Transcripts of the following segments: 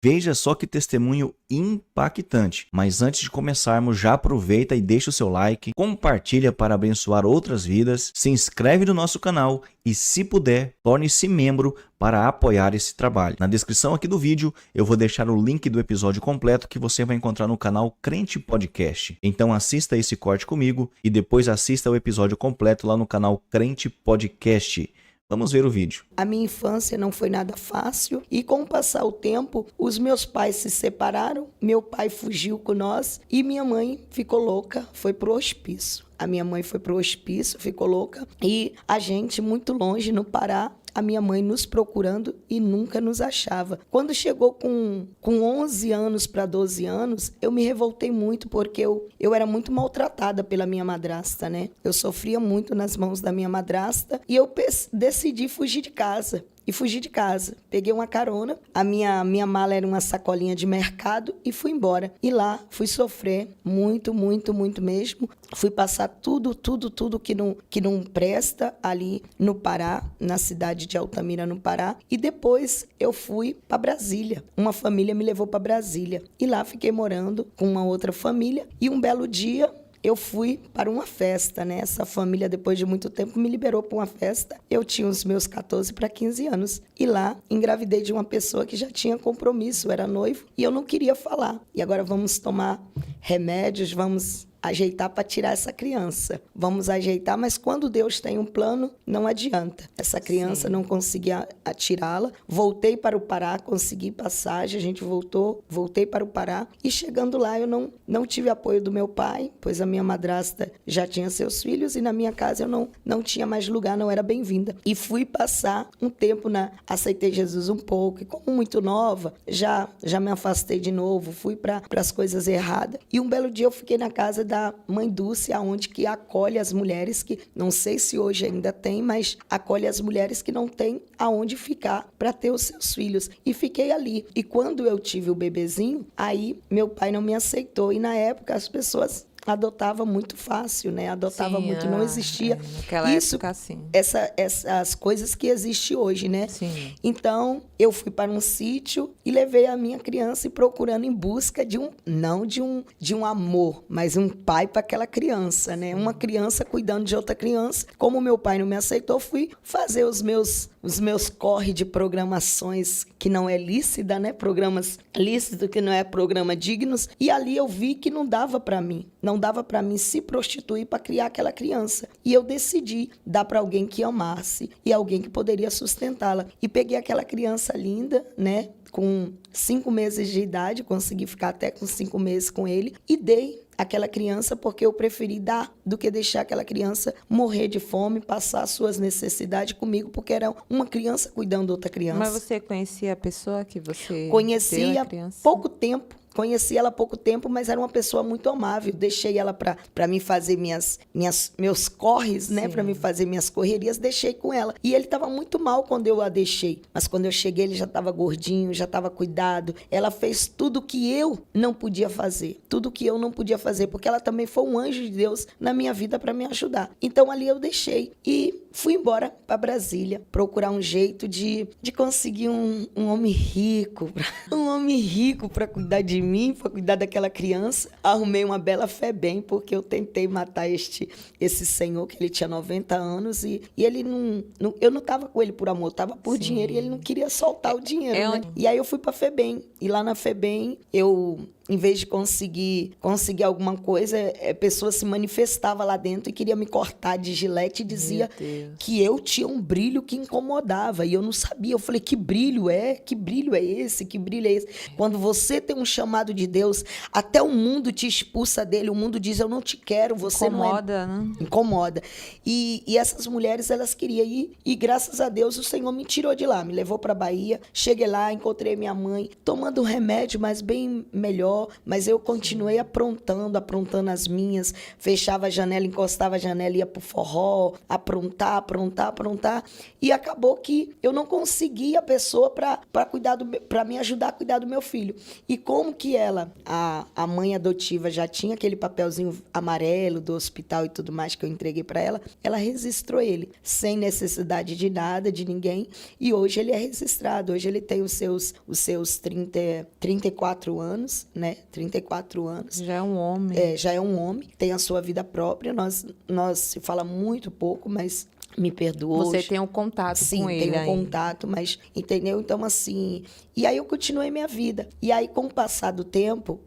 Veja só que testemunho impactante. Mas antes de começarmos, já aproveita e deixa o seu like, compartilha para abençoar outras vidas, se inscreve no nosso canal e, se puder, torne-se membro para apoiar esse trabalho. Na descrição aqui do vídeo eu vou deixar o link do episódio completo que você vai encontrar no canal Crente Podcast. Então assista esse corte comigo e depois assista o episódio completo lá no canal Crente Podcast. Vamos ver o vídeo. A minha infância não foi nada fácil e com o passar do tempo, os meus pais se separaram, meu pai fugiu com nós e minha mãe ficou louca, foi pro hospício. A minha mãe foi pro hospício, ficou louca e a gente muito longe no Pará, a minha mãe nos procurando e nunca nos achava. Quando chegou com 11 anos para 12 anos, eu me revoltei muito porque eu era muito maltratada pela minha madrasta, né? Eu sofria muito nas mãos da minha madrasta e eu decidi fugir de casa. E fugi de casa. Peguei uma carona, a minha mala era uma sacolinha de mercado e fui embora. E lá fui sofrer muito, muito, muito mesmo. Fui passar tudo que não presta ali no Pará, na cidade de Altamira, no Pará. E depois eu fui para Brasília. Uma família me levou para Brasília. E lá fiquei morando com uma outra família. E um belo dia eu fui para uma festa, né? Essa família, depois de muito tempo, me liberou para uma festa. Eu tinha os meus 14 para 15 anos. E lá, engravidei de uma pessoa que já tinha compromisso, era noivo. E eu não queria falar. E agora vamos tomar remédios, vamos ajeitar para tirar essa criança. Vamos ajeitar, mas quando Deus tem um plano, não adianta. Essa criança não conseguia tirá-la. Voltei para o Pará, consegui passagem, a gente voltei para o Pará. E chegando lá, eu não tive apoio do meu pai, pois a minha madrasta já tinha seus filhos e na minha casa eu não tinha mais lugar, não era bem-vinda. E fui passar um tempo aceitei Jesus um pouco. E como muito nova, já me afastei de novo, fui para as coisas erradas. E um belo dia eu fiquei na casa da mãe Dulce, onde que acolhe as mulheres que, não sei se hoje ainda tem, mas acolhe as mulheres que não têm aonde ficar para ter os seus filhos. E fiquei ali. E quando eu tive o bebezinho, aí meu pai não me aceitou. E na época as pessoas adotava muito fácil, né? Adotava muito, não existia naquela isso, época, assim. Essas coisas que existem hoje, né? Sim. Então, eu fui para um sítio e levei a minha criança e procurando em busca de não de um amor, mas um pai para aquela criança, né? Uma criança cuidando de outra criança. Como meu pai não me aceitou, fui fazer os meus corre de programações que não é lícita, né? Programas lícitos que não é programa dignos. E ali eu vi que não dava para mim. Não dava para mim se prostituir para criar aquela criança. E eu decidi dar para alguém que amasse e alguém que poderia sustentá-la. E peguei aquela criança linda, né? Com 5 meses de idade, consegui ficar até com 5 meses com ele e dei aquela criança porque eu preferi dar do que deixar aquela criança morrer de fome, passar suas necessidades comigo, porque era uma criança cuidando de outra criança. Mas você conhecia a pessoa que você conhecia deu a criança? Pouco tempo. Conheci ela há pouco tempo, mas era uma pessoa muito amável. Deixei ela para mim fazer meus corres, né? Para mim fazer minhas correrias, deixei com ela. E ele estava muito mal quando eu a deixei. Mas quando eu cheguei, ele já estava gordinho, já estava cuidado. Ela fez tudo que eu não podia fazer. Tudo que eu não podia fazer, porque ela também foi um anjo de Deus na minha vida para me ajudar. Então ali eu deixei e fui embora para Brasília, procurar um jeito de conseguir um homem rico, para cuidar de mim, para cuidar daquela criança. Arrumei uma bela FEBEM, porque eu tentei matar esse senhor, que ele tinha 90 anos, e ele eu não estava com ele por amor, estava por dinheiro, e ele não queria soltar o dinheiro, né? E aí eu fui para FEBEM, e lá na FEBEM eu, em vez de conseguir alguma coisa, a pessoa se manifestava lá dentro e queria me cortar de gilete e dizia que eu tinha um brilho que incomodava. E eu não sabia. Eu falei, que brilho é? Que brilho é esse? Que brilho é esse? Quando você tem um chamado de Deus, até o mundo te expulsa dele. O mundo diz, eu não te quero, você incomoda, não é... né? Incomoda. E essas mulheres, elas queriam ir. E graças a Deus, o Senhor me tirou de lá. Me levou para Bahia. Cheguei lá, encontrei minha mãe tomando um remédio, mas bem melhor. forró, mas eu continuei aprontando as minhas, fechava a janela, encostava a janela, ia pro forró, aprontar, e acabou que eu não conseguia a pessoa para me ajudar a cuidar do meu filho. E como que ela, a mãe adotiva, já tinha aquele papelzinho amarelo do hospital e tudo mais que eu entreguei para ela registrou ele, sem necessidade de nada, de ninguém, e hoje ele é registrado, hoje ele tem os seus 34 anos, né? 34 anos. Já é um homem. Já é um homem, tem a sua vida própria, nós se fala muito pouco, mas me perdoa. Você tem um contato com ele. Sim, tenho um contato, mas, entendeu? Então, assim, e aí eu continuei minha vida. E aí, com o passar do tempo,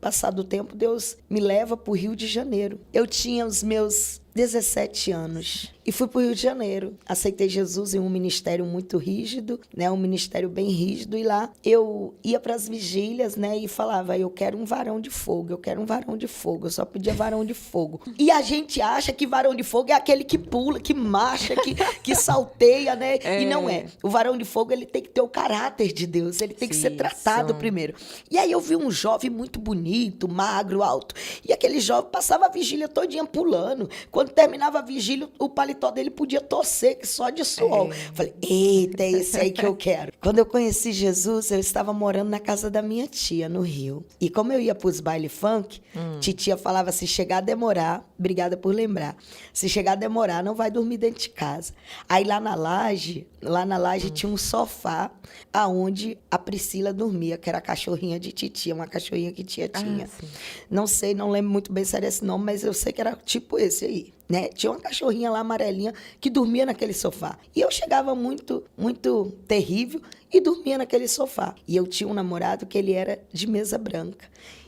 Deus me leva para o Rio de Janeiro. Eu tinha os meus 17 anos e fui para o Rio de Janeiro. Aceitei Jesus em um ministério muito rígido, né? Um ministério bem rígido, e lá eu ia para as vigílias, né? E falava, eu quero um varão de fogo, eu só pedia varão de fogo. E a gente acha que varão de fogo é aquele que pula, que marcha, que salteia, né? E não é. O varão de fogo, ele tem que ter o caráter de Deus, ele tem que ser tratado primeiro. E aí eu vi um jovem muito bonito, magro, alto, e aquele jovem passava a vigília todinha pulando. Quando terminava a vigília, o paletó dele podia torcer, que só de suor. Falei, eita, é esse aí que eu quero. Quando eu conheci Jesus, eu estava morando na casa da minha tia, no Rio. E como eu ia para os baile funk, titia falava, se chegar a demorar, obrigada por lembrar, se chegar a demorar, não vai dormir dentro de casa. Aí lá na laje tinha um sofá aonde a Priscila dormia, que era a cachorrinha de titia, uma cachorrinha que tia tinha. Não sei, não lembro muito bem se era esse nome, mas eu sei que era tipo esse aí, né? Tinha uma cachorrinha lá amarelinha que dormia naquele sofá. E eu chegava muito, muito terrível e dormia naquele sofá. E eu tinha um namorado que ele era de mesa branca.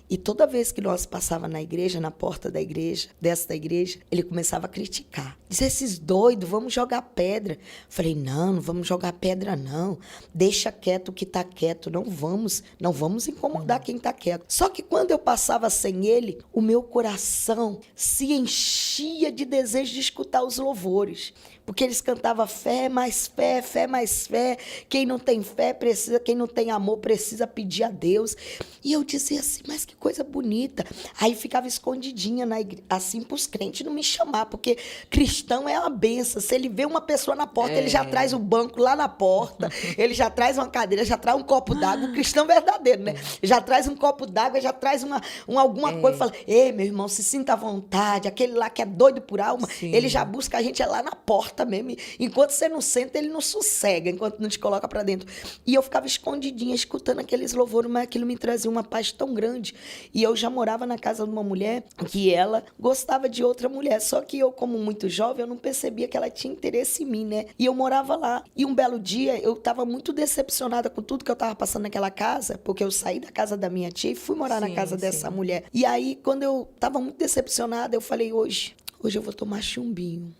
E toda vez que nós passávamos na igreja, na porta da igreja, desta igreja, ele começava a criticar. Dizia, esses doidos, vamos jogar pedra. Falei, não vamos jogar pedra, não. Deixa quieto o que está quieto. Não vamos incomodar quem está quieto. Só que quando eu passava sem ele, o meu coração se enchia de desejo de escutar os louvores. Porque eles cantavam fé mais fé, fé mais fé. Quem não tem fé precisa, quem não tem amor precisa pedir a Deus. E eu dizia assim, mas que coisa bonita. Aí ficava escondidinha na igreja, assim para os crentes não me chamar, porque cristão é uma benção. Se ele vê uma pessoa na porta, ele já traz o banco lá na porta, ele já traz uma cadeira, já traz um copo d'água. O cristão verdadeiro, né? Já traz um copo d'água, já traz alguma coisa. Fala, ei, meu irmão, se sinta à vontade. Aquele lá que é doido por alma, ele já busca a gente lá na porta mesmo. Enquanto você não senta, ele não sossega, enquanto não te coloca pra dentro. E eu ficava escondidinha, escutando aqueles louvores, mas aquilo me trazia uma paz tão grande. E eu já morava na casa de uma mulher que ela gostava de outra mulher, só que eu, como muito jovem, eu não percebia que ela tinha interesse em mim, né? E eu morava lá. E um belo dia, eu tava muito decepcionada com tudo que eu tava passando naquela casa, porque eu saí da casa da minha tia e fui morar na casa dessa mulher. E aí, quando eu tava muito decepcionada, eu falei, hoje eu vou tomar chumbinho.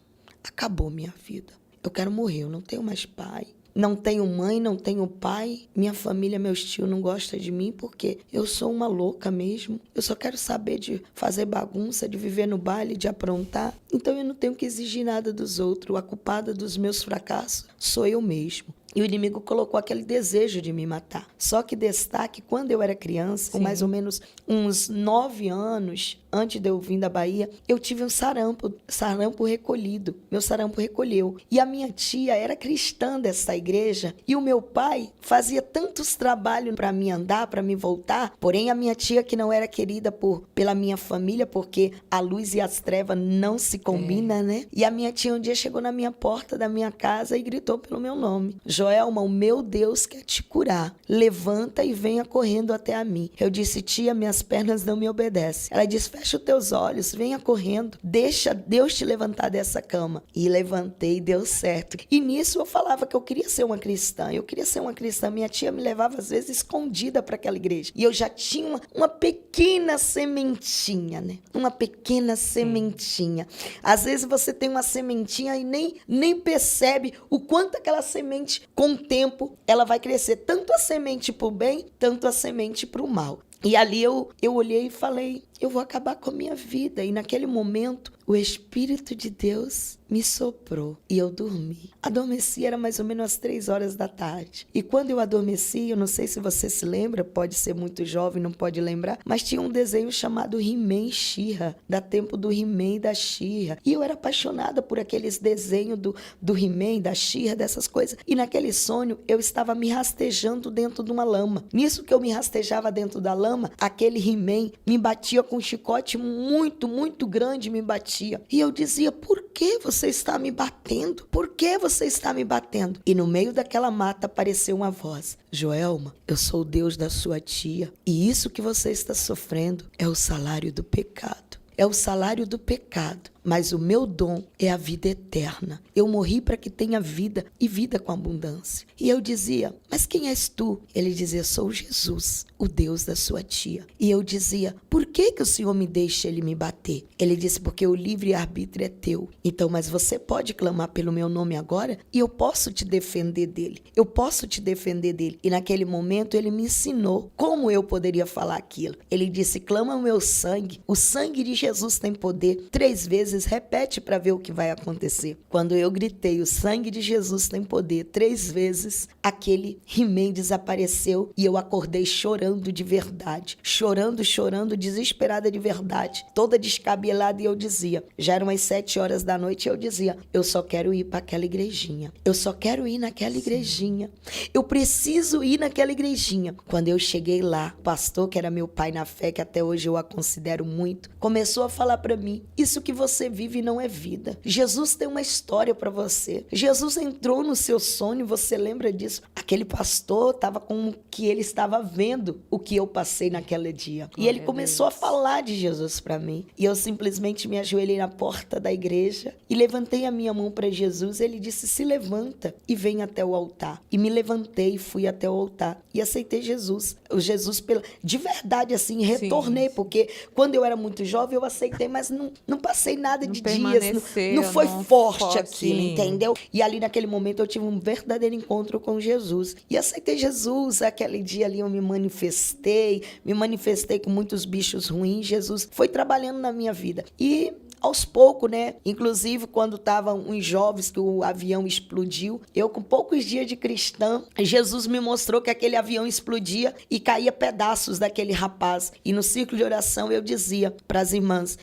Acabou minha vida. Eu quero morrer, eu não tenho mais pai. Não tenho mãe, não tenho pai. Minha família, meus tios não gostam de mim porque eu sou uma louca mesmo. Eu só quero saber de fazer bagunça, de viver no baile, de aprontar. Então eu não tenho que exigir nada dos outros. A culpada dos meus fracassos sou eu mesmo. E o inimigo colocou aquele desejo de me matar. Só que destaque, quando eu era criança, com mais ou menos uns 9 anos, antes de eu vir da Bahia, eu tive um sarampo recolhido. Meu sarampo recolheu. E a minha tia era cristã dessa igreja. E o meu pai fazia tantos trabalhos para me andar, para me voltar. Porém, a minha tia, que não era querida pela minha família, porque a luz e as trevas não se combinam, né? E a minha tia um dia chegou na minha porta da minha casa e gritou pelo meu nome. Joelma, o meu Deus quer te curar. Levanta e venha correndo até a mim. Eu disse, tia, minhas pernas não me obedecem. Ela disse, fecha os teus olhos, venha correndo. Deixa Deus te levantar dessa cama. E levantei, deu certo. E nisso eu falava que eu queria ser uma cristã. Minha tia me levava, às vezes, escondida para aquela igreja. E eu já tinha uma pequena sementinha, né? Uma pequena sementinha. Às vezes você tem uma sementinha e nem percebe o quanto aquela semente, com o tempo, ela vai crescer. Tanto a semente para o bem, tanto a semente para o mal. E ali eu olhei e falei, eu vou acabar com a minha vida. E naquele momento, o Espírito de Deus me soprou e eu dormi. Adormeci, era mais ou menos às 3 horas da tarde. E quando eu adormeci, eu não sei se você se lembra, pode ser muito jovem, não pode lembrar, mas tinha um desenho chamado He-Man e She-Ra, da tempo do He-Man e da She-Ra. E eu era apaixonada por aqueles desenhos do He-Man, da She-Ra, dessas coisas. E naquele sonho, eu estava me rastejando dentro de uma lama. Nisso que eu me rastejava dentro da lama, aquele He-Man me batia com um chicote muito, muito grande, me batia. E eu dizia, por que você está me batendo? Por que você está me batendo? E no meio daquela mata apareceu uma voz. Joelma, eu sou o Deus da sua tia. E isso que você está sofrendo é o salário do pecado. É o salário do pecado. Mas o meu dom é a vida eterna. Eu morri para que tenha vida e vida com abundância. E eu dizia, mas quem és tu? Ele dizia, sou Jesus, o Deus da sua tia. E eu dizia, por que o Senhor me deixa ele me bater? Ele disse, porque o livre-arbítrio é teu. Então, mas você pode clamar pelo meu nome agora e eu posso te defender dele. Eu posso te defender dele. E naquele momento ele me ensinou como eu poderia falar aquilo. Ele disse, clama o meu sangue. O sangue de Jesus tem poder. 3 vezes repete para ver o que vai acontecer. Quando eu gritei, o sangue de Jesus tem poder, 3 vezes, aquele He-Man desapareceu e eu acordei chorando de verdade. Chorando, desesperada de verdade. Toda descabelada e eu dizia, já eram as 7 horas da noite e eu dizia, eu só quero ir para aquela igrejinha. Eu só quero ir naquela igrejinha. Eu preciso ir naquela igrejinha. Quando eu cheguei lá, o pastor, que era meu pai na fé, que até hoje eu a considero muito, começou a falar para mim, isso que você vive não é vida. Jesus tem uma história para você. Jesus entrou no seu sonho, você lembra disso? Aquele pastor estava como que ele estava vendo o que eu passei naquele dia. E ele começou a falar de Jesus para mim. E eu simplesmente me ajoelhei na porta da igreja e levantei a minha mão para Jesus. Ele disse, se levanta e vem até o altar. E me levantei e fui até o altar. E aceitei Jesus. O Jesus, de verdade, assim, retornei. Sim. Porque quando eu era muito jovem, eu aceitei, mas não passei nada de dias, não foi forte aquilo, entendeu? E ali naquele momento eu tive um verdadeiro encontro com Jesus e aceitei Jesus. Aquele dia ali eu me manifestei com muitos bichos ruins. Jesus foi trabalhando na minha vida e aos poucos, né? Inclusive, quando estavam uns jovens que o avião explodiu, eu com poucos dias de cristã, Jesus me mostrou que aquele avião explodia e caía pedaços daquele rapaz. E no círculo de oração eu dizia para as irmãs,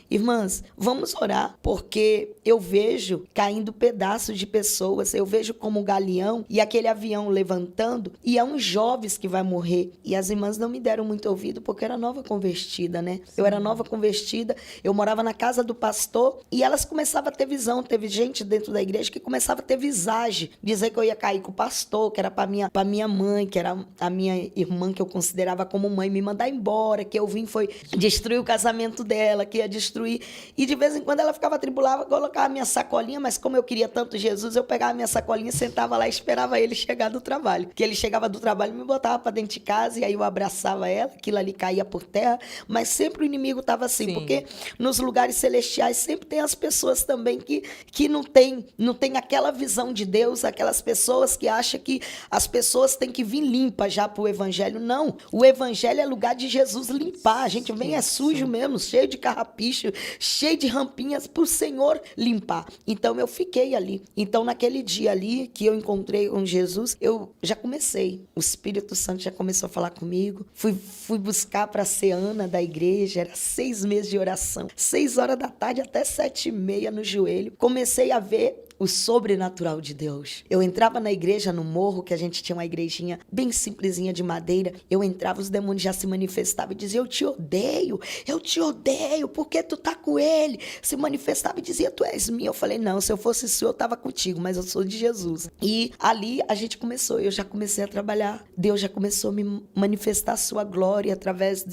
vamos orar, porque eu vejo caindo pedaços de pessoas, eu vejo como um galeão e aquele avião levantando e é uns jovens que vai morrer. E as irmãs não me deram muito ouvido porque eu era nova convertida, né? Eu era nova convertida, eu morava na casa do pastor e elas começavam a ter visão. Teve gente dentro da igreja que começava a ter visagem, dizer que eu ia cair com o pastor, que era para minha mãe, que era a minha irmã que eu considerava como mãe, me mandar embora, que eu vim foi destruir o casamento dela, que ia destruir. E de vez em quando ela ficava atribulada, colocava a minha sacolinha, mas como eu queria tanto Jesus, eu pegava a minha sacolinha, sentava lá e esperava ele chegar do trabalho. Que ele chegava do trabalho e me botava para dentro de casa e aí eu abraçava ela, aquilo ali caía por terra, mas sempre o inimigo estava assim. Sim. Porque nos lugares celestiais sempre tem as pessoas também que não tem aquela visão de Deus, aquelas pessoas que acham que as pessoas têm que vir limpas já para o evangelho. Não, o evangelho é lugar de Jesus limpar. A gente vem sujo mesmo, cheio de carrapicho, cheio de rampinhas para o Senhor limpar. Então eu fiquei ali. Então naquele dia ali que eu encontrei com Jesus, eu já comecei. O Espírito Santo já começou a falar comigo. Fui buscar para ser Ana da igreja, era 6 meses de oração. 6 horas da tarde até 7h30 no joelho. Comecei a ver o sobrenatural de Deus. Eu entrava na igreja, no morro, que a gente tinha uma igrejinha bem simplesinha de madeira. Eu entrava, os demônios já se manifestavam e diziam, eu te odeio, porque tu tá com ele? Se manifestava e dizia, tu és minha. Eu falei, não, se eu fosse sua, eu tava contigo, mas eu sou de Jesus. E ali a gente começou, eu já comecei a trabalhar. Deus já começou a me manifestar a sua glória através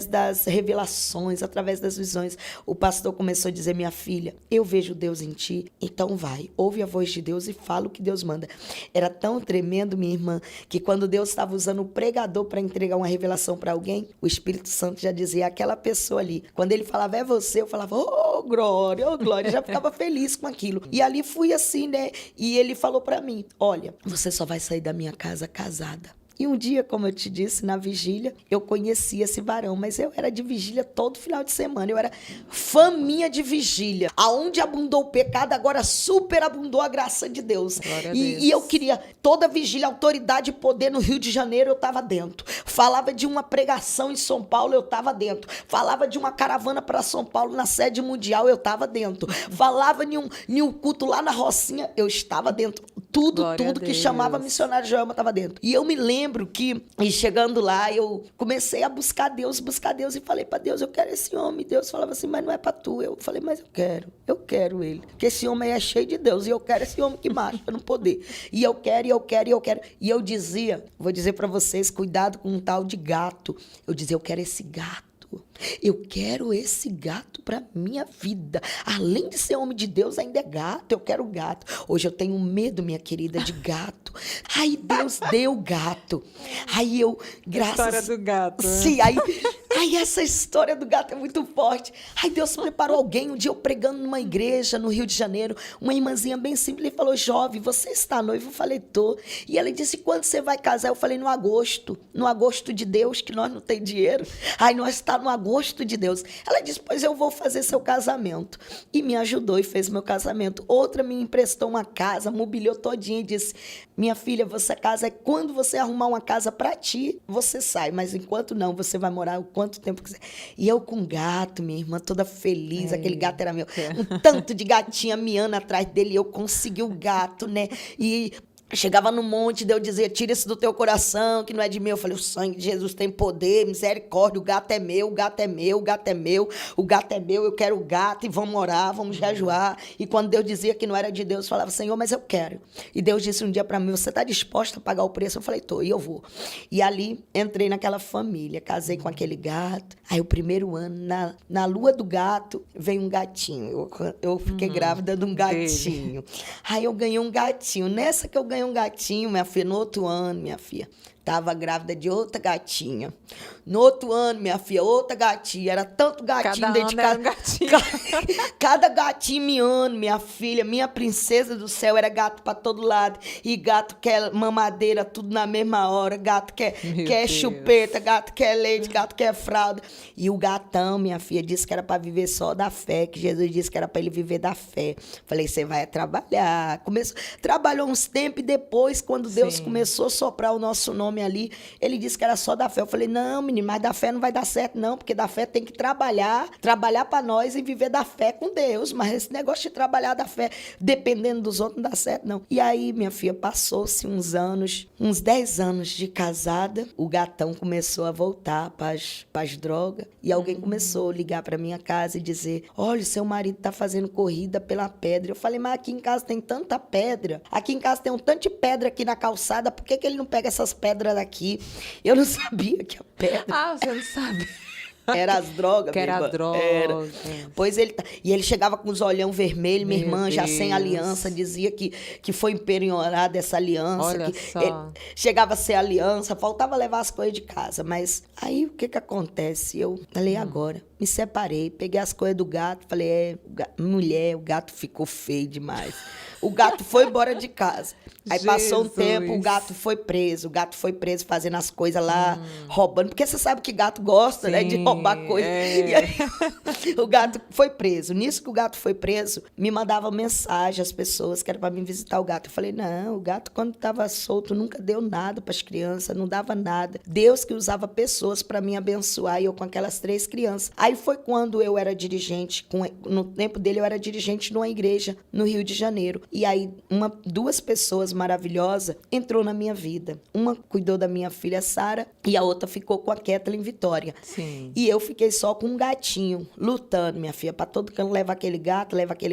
das revelações, através das visões. O pastor começou a dizer, minha filha, eu vejo Deus em ti, então vai, ouve a voz de Deus e fala o que Deus manda. Era tão tremendo, minha irmã, que quando Deus estava usando o pregador para entregar uma revelação para alguém, o Espírito Santo já dizia, aquela pessoa ali. Quando ele falava, é você, eu falava, oh glória, já ficava feliz com aquilo. E ali fui assim, né? E ele falou para mim, olha, você só vai sair da minha casa casada. E um dia, como eu te disse, na vigília, eu conheci esse varão, mas eu era de vigília todo final de semana. Eu era faminha de vigília. Aonde abundou o pecado, agora superabundou a graça de Deus. Glória a E, Deus. e eu queria toda vigília, autoridade e poder no Rio de Janeiro, eu estava dentro. Falava de uma pregação em São Paulo, eu estava dentro. Falava de uma caravana para São Paulo na sede mundial, eu estava dentro. Falava em um culto lá na Rocinha, eu estava dentro. Tudo Glória a que Deus. chamava missionário Joelma estava dentro. E eu me lembro que, e chegando lá, eu comecei a buscar Deus, e falei para Deus, eu quero esse homem. E Deus falava assim, mas não é para tu. Eu falei, mas eu quero ele. Porque esse homem é cheio de Deus, e eu quero esse homem que marcha no poder. E eu quero. E eu dizia, vou dizer para vocês, cuidado com um tal de gato. Eu dizia, eu quero esse gato. Eu quero esse gato para minha vida. Além de ser homem de Deus, ainda é gato. Eu quero gato. Hoje eu tenho medo, minha querida, de gato. Aí Deus deu gato. Aí eu, graças... A história do gato. Né? Sim, aí essa história do gato é muito forte. Aí Deus preparou alguém. Um dia eu pregando numa igreja no Rio de Janeiro, uma irmãzinha bem simples, e falou, jovem, você está noivo? Eu falei, tô. E ela disse, quando você vai casar? Eu falei, no agosto. No agosto de Deus, que nós não tem dinheiro. Aí nós está no agosto de Deus. Ela disse, pois eu vou fazer seu casamento. E me ajudou e fez meu casamento. Outra me emprestou uma casa, mobiliou todinha e disse, minha filha, você casa, quando você arrumar uma casa para ti, você sai. Mas enquanto não, você vai morar o quanto tempo quiser. E eu com gato, minha irmã, toda feliz. Aquele gato era meu. Um tanto de gatinha miando atrás dele. E eu consegui o gato, né? E... chegava no monte, Deus dizia, tira isso do teu coração, que não é de mim. Eu falei, o sangue de Jesus tem poder, misericórdia, o gato é meu, o gato é meu, o gato é meu, o gato é meu, eu quero o gato, e vamos orar, vamos jejuar. E quando Deus dizia que não era de Deus, eu falava, Senhor, mas eu quero. E Deus disse um dia para mim, você está disposta a pagar o preço? Eu falei, tô, e eu vou. E ali, entrei naquela família, casei com aquele gato. Aí o primeiro ano, na lua do gato, veio um gatinho. Eu fiquei grávida de um gatinho. Aí eu ganhei um gatinho. Nessa que eu ganhei um gatinho, minha filha, no outro ano, minha filha, estava grávida de outra gatinha. No outro ano, minha filha, outra gatinha. Era tanto gatinho dentro de casa. Um gatinho. Cada gatinho miando, minha filha, minha princesa do céu, era gato para todo lado. E gato quer mamadeira, tudo na mesma hora. Gato quer chupeta, gato quer leite, gato quer fralda. E o gatão, minha filha, disse que era para viver só da fé, que Jesus disse que era para ele viver da fé. Falei, você vai trabalhar. Trabalhou uns tempos e depois, quando Deus começou a soprar o nosso nome ali, ele disse que era só da fé. Eu falei, não, menino, mas da fé não vai dar certo, não, porque da fé tem que trabalhar para nós e viver da fé com Deus. Mas esse negócio de trabalhar da fé, dependendo dos outros, não dá certo, não. E aí, minha filha, passou-se uns anos, uns 10 anos de casada, o gatão começou a voltar para as drogas, e alguém começou a ligar para minha casa e dizer, olha, seu marido tá fazendo corrida pela pedra. Eu falei, mas aqui em casa tem tanta pedra, aqui em casa tem um tanto de pedra aqui na calçada, por que ele não pega essas pedras daqui? Eu não sabia que a pedra... Ah, você não sabe. Era as drogas, que era irmã. droga. Era. Pois ele... E ele chegava com os olhão vermelhos, minha irmã, já sem aliança, dizia que foi empenhorada essa aliança. Olha só. Chegava a ser aliança, faltava levar as coisas de casa. Mas aí, o que acontece? Eu falei, agora, me separei, peguei as coisas do gato, falei, mulher, o gato ficou feio demais. O gato foi embora de casa. Aí passou um tempo, o gato foi preso. O gato foi preso fazendo as coisas lá, roubando. Porque você sabe que gato gosta, né, de roubar coisa. E aí, o gato foi preso. Nisso que o gato foi preso, me mandava mensagem às pessoas que era para me visitar o gato. Eu falei, não, o gato quando estava solto nunca deu nada para as crianças, não dava nada. Deus que usava pessoas para me abençoar, e eu com aquelas 3 crianças. Aí foi quando eu era dirigente, no tempo dele eu era dirigente numa igreja no Rio de Janeiro. E aí 2 pessoas maravilhosas entrou na minha vida. Uma cuidou da minha filha Sara e a outra ficou com a Kathleen Vitória. Sim. E eu fiquei só com um gatinho, lutando, minha filha, para todo canto, leva aquele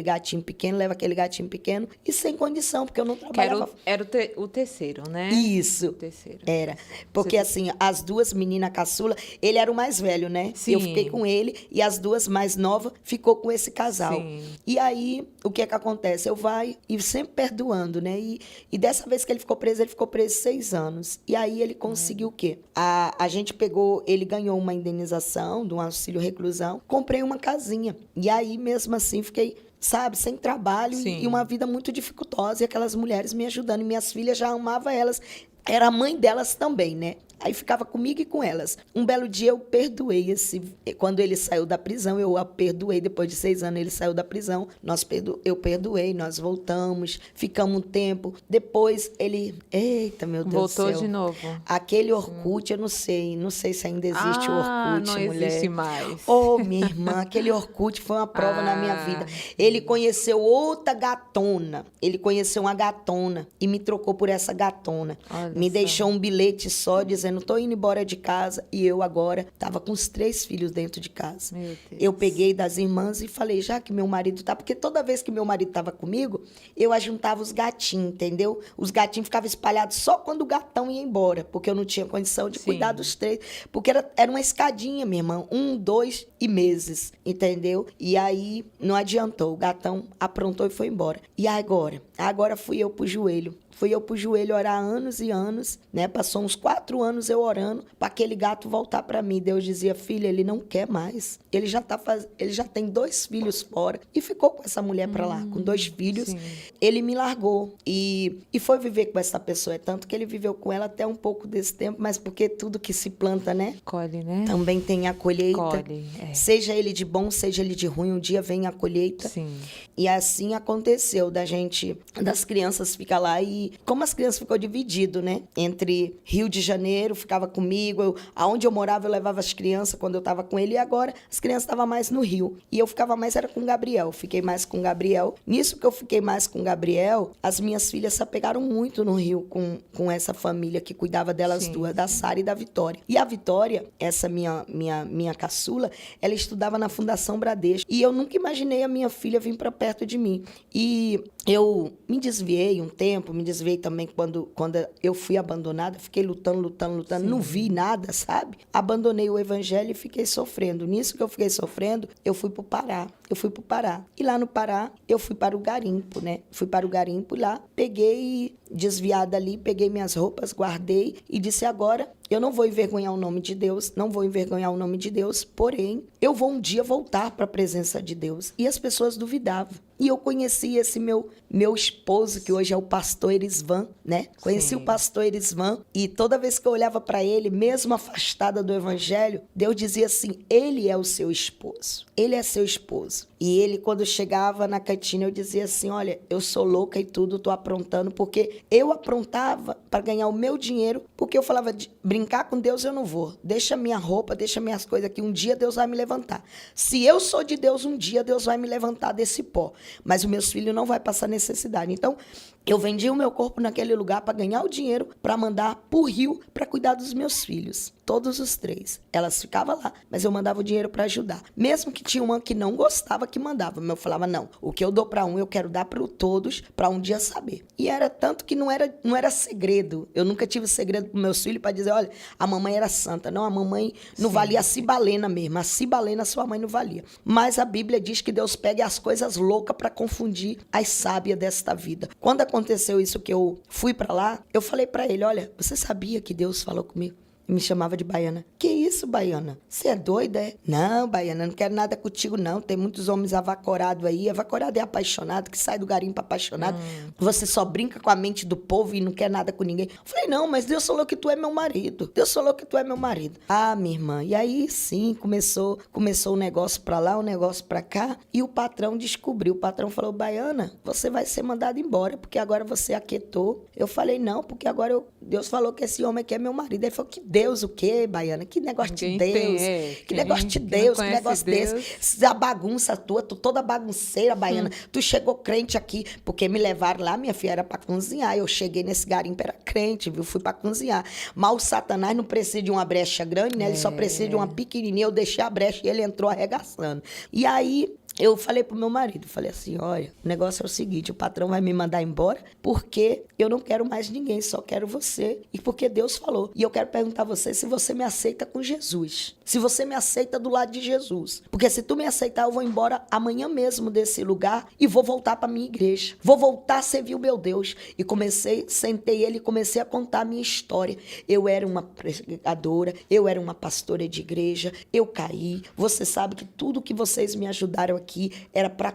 gatinho pequeno, e sem condição, porque eu não trabalhava. Era o terceiro, né? Isso. O terceiro. Era. Porque assim, as 2 meninas caçula, ele era o mais velho, né? Sim. Eu fiquei com ele e as 2 mais novas ficou com esse casal. Sim. E aí, o que acontece? Eu vai e sempre perdoando, né? E dessa vez que ele ficou preso 6 anos. E aí ele conseguiu o quê? A gente pegou, ele ganhou uma indenização de um auxílio reclusão, comprei uma casinha. E aí, mesmo assim, fiquei, sabe, sem trabalho e uma vida muito dificultosa. E aquelas mulheres me ajudando. E minhas filhas já amavam elas. era a mãe delas também, né? Aí ficava comigo e com elas. Um belo dia eu perdoei quando ele saiu da prisão, eu a perdoei. Depois de 6 anos ele saiu da prisão. Eu perdoei, nós voltamos, ficamos um tempo. Depois ele, eita, meu Deus do céu. Voltou de novo. Aquele Orkut, eu não sei se ainda existe o Orkut, não mulher. existe mais. Oh, minha irmã, aquele Orkut foi uma prova na minha vida. Ele conheceu outra gatona. Ele conheceu uma gatona e me trocou por essa gatona. Olha Me só. deixou um bilhete só dizendo, tô indo embora de casa. E eu agora tava com os 3 filhos dentro de casa. Meu Deus. Eu peguei das irmãs e falei, já que meu marido tá... Porque toda vez que meu marido tava comigo, eu ajuntava os gatinhos, entendeu? Os gatinhos ficavam espalhados só quando o gatão ia embora, porque eu não tinha condição de Sim. cuidar dos 3. Porque era uma escadinha, minha irmã. 1, 2 e meses, entendeu? E aí não adiantou. O gatão aprontou e foi embora. E agora? Agora fui eu pro joelho. Fui eu pro joelho orar anos e anos, né? Passou uns 4 anos eu orando para aquele gato voltar para mim. Deus dizia, filha, ele não quer mais. Ele já tem 2 filhos fora e ficou com essa mulher para lá, com 2 filhos. sim. Ele me largou e foi viver com essa pessoa. É tanto que ele viveu com ela até um pouco desse tempo, mas porque tudo que se planta, né? Colhe, né? Também tem a colheita. Colhe, Seja ele de bom, seja ele de ruim, um dia vem a colheita. Sim. E assim aconteceu das crianças ficar lá e como as crianças ficou dividido, né? Entre Rio de Janeiro, ficava comigo, aonde eu morava eu levava as crianças quando eu estava com ele e agora as crianças estavam mais no Rio. E eu ficava mais era com o Gabriel, fiquei mais com o Gabriel. Nisso que eu fiquei mais com o Gabriel, as minhas filhas se apegaram muito no Rio com essa família que cuidava delas Sim. duas, da Sara e da Vitória. E a Vitória, essa minha caçula, ela estudava na Fundação Bradesco. E eu nunca imaginei a minha filha vir para perto de mim. E eu me desviei um tempo, me desviei também quando eu fui abandonada, fiquei lutando, Sim. não vi nada, sabe? Abandonei o evangelho e fiquei sofrendo. Nisso que eu fiquei sofrendo, eu fui pro Pará. E lá no Pará, eu fui para o garimpo, né? Fui para o garimpo lá, peguei, desviada ali, peguei minhas roupas, guardei e disse agora, eu não vou envergonhar o nome de Deus, porém, eu vou um dia voltar para a presença de Deus. E as pessoas duvidavam. E eu conheci esse meu esposo, que hoje é o pastor Erisvan, né? Conheci Sim. o pastor Erisvan e toda vez que eu olhava para ele, mesmo afastada do evangelho, Deus dizia assim, ele é o seu esposo. Ele é seu esposo. E ele, quando chegava na cantina, eu dizia assim, olha, eu sou louca e tudo, tô aprontando, porque eu aprontava para ganhar o meu dinheiro, porque eu falava, brincar com Deus eu não vou. Deixa minha roupa, deixa minhas coisas aqui, um dia Deus vai me levantar. Se eu sou de Deus, um dia Deus vai me levantar desse pó. Mas os meus filhos não vão passar necessidade. Então, eu vendi o meu corpo naquele lugar para ganhar o dinheiro para mandar para o Rio para cuidar dos meus filhos. Todos os 3. Elas ficavam lá, mas eu mandava o dinheiro para ajudar. Mesmo que tinha uma que não gostava que mandava. Mas eu falava, não, o que eu dou para um, eu quero dar para todos, para um dia saber. E era tanto que não era segredo. Eu nunca tive segredo para meus filhos para dizer, olha, a mamãe era santa. Não, a mamãe não valia a cibalena mesmo. A cibalena sua mãe não valia. Mas a Bíblia diz que Deus pega as coisas loucas para confundir as sábias desta vida. Quando aconteceu isso que eu fui para lá, eu falei para ele, olha, você sabia que Deus falou comigo? E me chamava de Baiana. Que isso, Baiana? Você é doida, é? Não, Baiana, não quero nada contigo, não. Tem muitos homens avacorados aí. Avacorado é apaixonado, que sai do garimpo apaixonado. Você só brinca com a mente do povo e não quer nada com ninguém. Eu falei, não, mas Deus falou que tu é meu marido. Ah, minha irmã. E aí, sim, começou o negócio pra lá, o negócio pra cá. E o patrão descobriu. O patrão falou, Baiana, você vai ser mandada embora, porque agora você aquietou. Eu falei, não, porque agora Deus falou que esse homem aqui é meu marido. Ele falou, que Deus o quê, Baiana? Que negócio de Deus? Que negócio de Deus? Que negócio desse? Essa bagunça tua, tu toda bagunceira, Baiana. Tu chegou crente aqui, porque me levaram lá, minha filha, era pra cozinhar. Eu cheguei nesse garimpo, era crente, viu? Fui pra cozinhar. Mas o Satanás não precisa de uma brecha grande, né? Ele só precisa de uma pequenininha. Eu deixei a brecha e ele entrou arregaçando. E aí, eu falei pro meu marido, falei assim, olha, o negócio é o seguinte, o patrão vai me mandar embora porque eu não quero mais ninguém, só quero você e porque Deus falou. E eu quero perguntar a você se você me aceita com Jesus, se você me aceita do lado de Jesus. Porque se tu me aceitar, eu vou embora amanhã mesmo desse lugar e vou voltar pra minha igreja. Vou voltar a servir o meu Deus. E sentei ele e comecei a contar a minha história. Eu era uma pregadora, eu era uma pastora de igreja, eu caí. Você sabe que tudo que vocês me ajudaram aqui aqui era para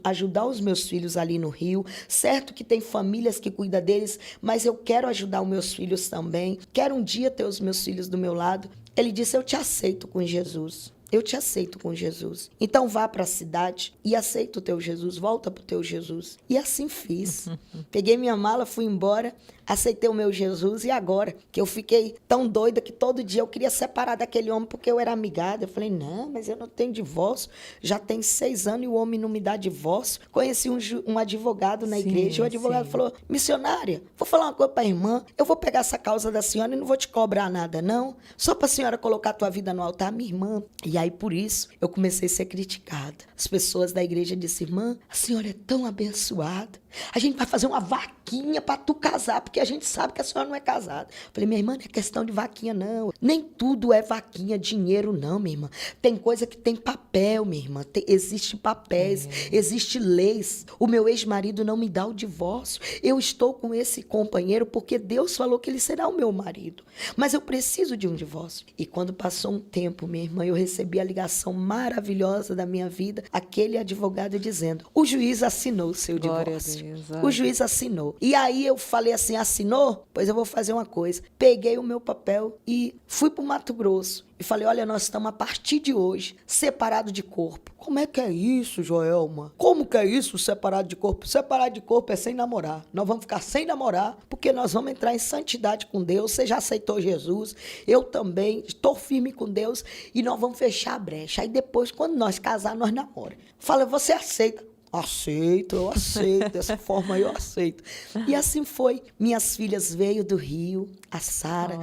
ajudar os meus filhos ali no Rio. Certo que tem famílias que cuidam deles, mas eu quero ajudar os meus filhos também. Quero um dia ter os meus filhos do meu lado. Ele disse, eu te aceito com Jesus. Eu te aceito com Jesus. Então vá para a cidade e aceita o teu Jesus. Volta para o teu Jesus. E assim fiz. Peguei minha mala, fui embora, aceitei o meu Jesus. E agora que eu fiquei tão doida que todo dia eu queria separar daquele homem porque eu era amigada. Eu falei, não, mas eu não tenho divórcio. Já tem 6 anos e o homem não me dá divórcio. Conheci um advogado na igreja. O advogado falou, missionária, vou falar uma coisa para a irmã. Eu vou pegar essa causa da senhora e não vou te cobrar nada, não. Só para a senhora colocar a tua vida no altar, minha irmã. E aí, por isso, eu comecei a ser criticada. As pessoas da igreja disseram, irmã, a senhora é tão abençoada. A gente vai fazer uma vaquinha para tu casar, porque a gente sabe que a senhora não é casada. Falei, minha irmã, não é questão de vaquinha, não. Nem tudo é vaquinha, dinheiro, não, minha irmã. Tem coisa que tem papel, minha irmã. Existe papéis, existe leis. O meu ex-marido não me dá o divórcio. Eu estou com esse companheiro porque Deus falou que ele será o meu marido. Mas eu preciso de um divórcio. E quando passou um tempo, minha irmã, eu recebi a ligação maravilhosa da minha vida, aquele advogado dizendo, o juiz assinou o seu divórcio. O juiz assinou. E aí eu falei assim, assinou? Pois eu vou fazer uma coisa. Peguei o meu papel e fui para o Mato Grosso. E falei, olha, nós estamos a partir de hoje separados de corpo. Como é que é isso, Joelma? Como que é isso, separado de corpo? Separado de corpo é sem namorar. Nós vamos ficar sem namorar, porque nós vamos entrar em santidade com Deus. Você já aceitou Jesus, eu também. Estou firme com Deus e nós vamos fechar a brecha. Aí depois, quando nós casar, nós namoramos. Fala, você aceita? Aceito, eu aceito. Dessa forma eu aceito. E assim foi. Minhas filhas veio do Rio, a Sara,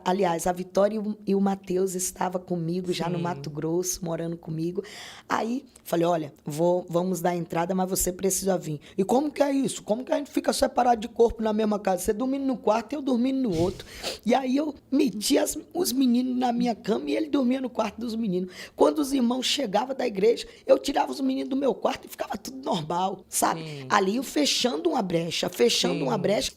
aliás, a Vitória e o Matheus estavam comigo já no Mato Grosso, morando comigo. Aí, falei, olha, vamos dar entrada, mas você precisa vir. E como que é isso? Como que a gente fica separado de corpo na mesma casa? Você dormindo no quarto e eu dormindo no outro. E aí eu metia os meninos na minha cama e ele dormia no quarto dos meninos. Quando os irmãos chegavam da igreja, eu tirava os meninos do meu quarto e ficava tudo normal, sabe? Sim. Ali eu fechando uma brecha,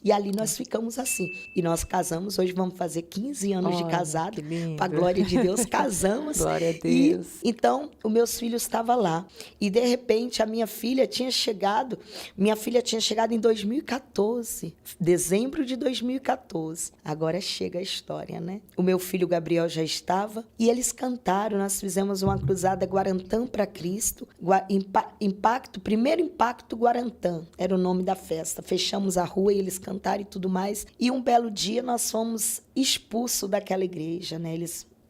e ali nós ficamos assim. E nós casamos, hoje vamos fazer 15 anos de casado, para a glória de Deus, casamos. Glória a Deus. E, então, os meus filhos estavam lá. E, de repente, minha filha tinha chegado em 2014, dezembro de 2014. Agora chega a história, né? O meu filho Gabriel já estava, e eles cantaram, nós fizemos uma cruzada Guarantã para Cristo, Primeiro Impacto Guarantã, era o nome da festa. Fechamos a rua e eles cantaram e tudo mais. E um belo dia nós fomos expulsos daquela igreja, né?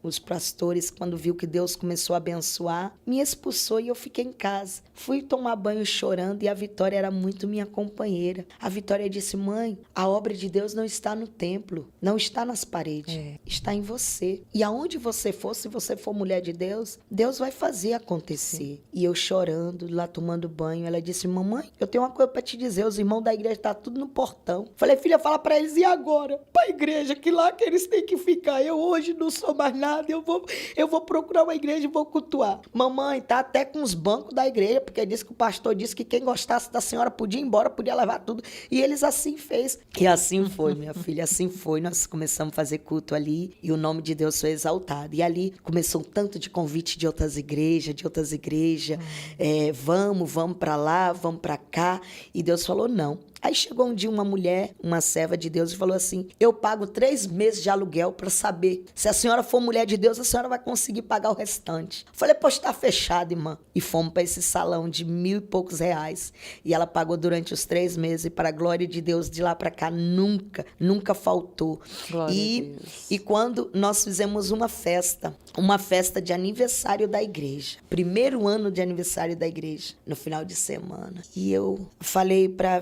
Os pastores, quando viu que Deus começou a abençoar, me expulsou e eu fiquei em casa. Fui tomar banho chorando e a Vitória era muito minha companheira. A Vitória disse, mãe, a obra de Deus não está no templo, não está nas paredes, está em você. E aonde você for, se você for mulher de Deus, Deus vai fazer acontecer. Sim. E eu chorando, lá tomando banho, ela disse, mamãe, eu tenho uma coisa para te dizer, os irmãos da igreja estão tudo no portão. Falei, filha, fala para eles, e agora? Para a igreja, que lá que eles têm que ficar. Eu hoje não sou mais nada. Eu vou procurar uma igreja e vou cultuar. Mamãe, tá até com os bancos da igreja, porque disse que o pastor disse que quem gostasse da senhora podia ir embora, podia levar tudo. E eles assim fez. E assim foi, minha filha, assim foi. Nós começamos a fazer culto ali e o nome de Deus foi exaltado. E ali começou um tanto de convite de outras igrejas. Vamos para lá, vamos para cá. E Deus falou, não. Aí chegou um dia uma mulher, uma serva de Deus, e falou assim, eu pago 3 meses de aluguel para saber se a senhora for mulher de Deus, a senhora vai conseguir pagar o restante. Falei, pois está fechado, irmã. E fomos para esse salão de R$1.000 e poucos. E ela pagou durante os 3 meses, e para a glória de Deus, de lá para cá, nunca faltou. E quando nós fizemos uma festa de aniversário da igreja, primeiro ano de aniversário da igreja, no final de semana. E eu falei para a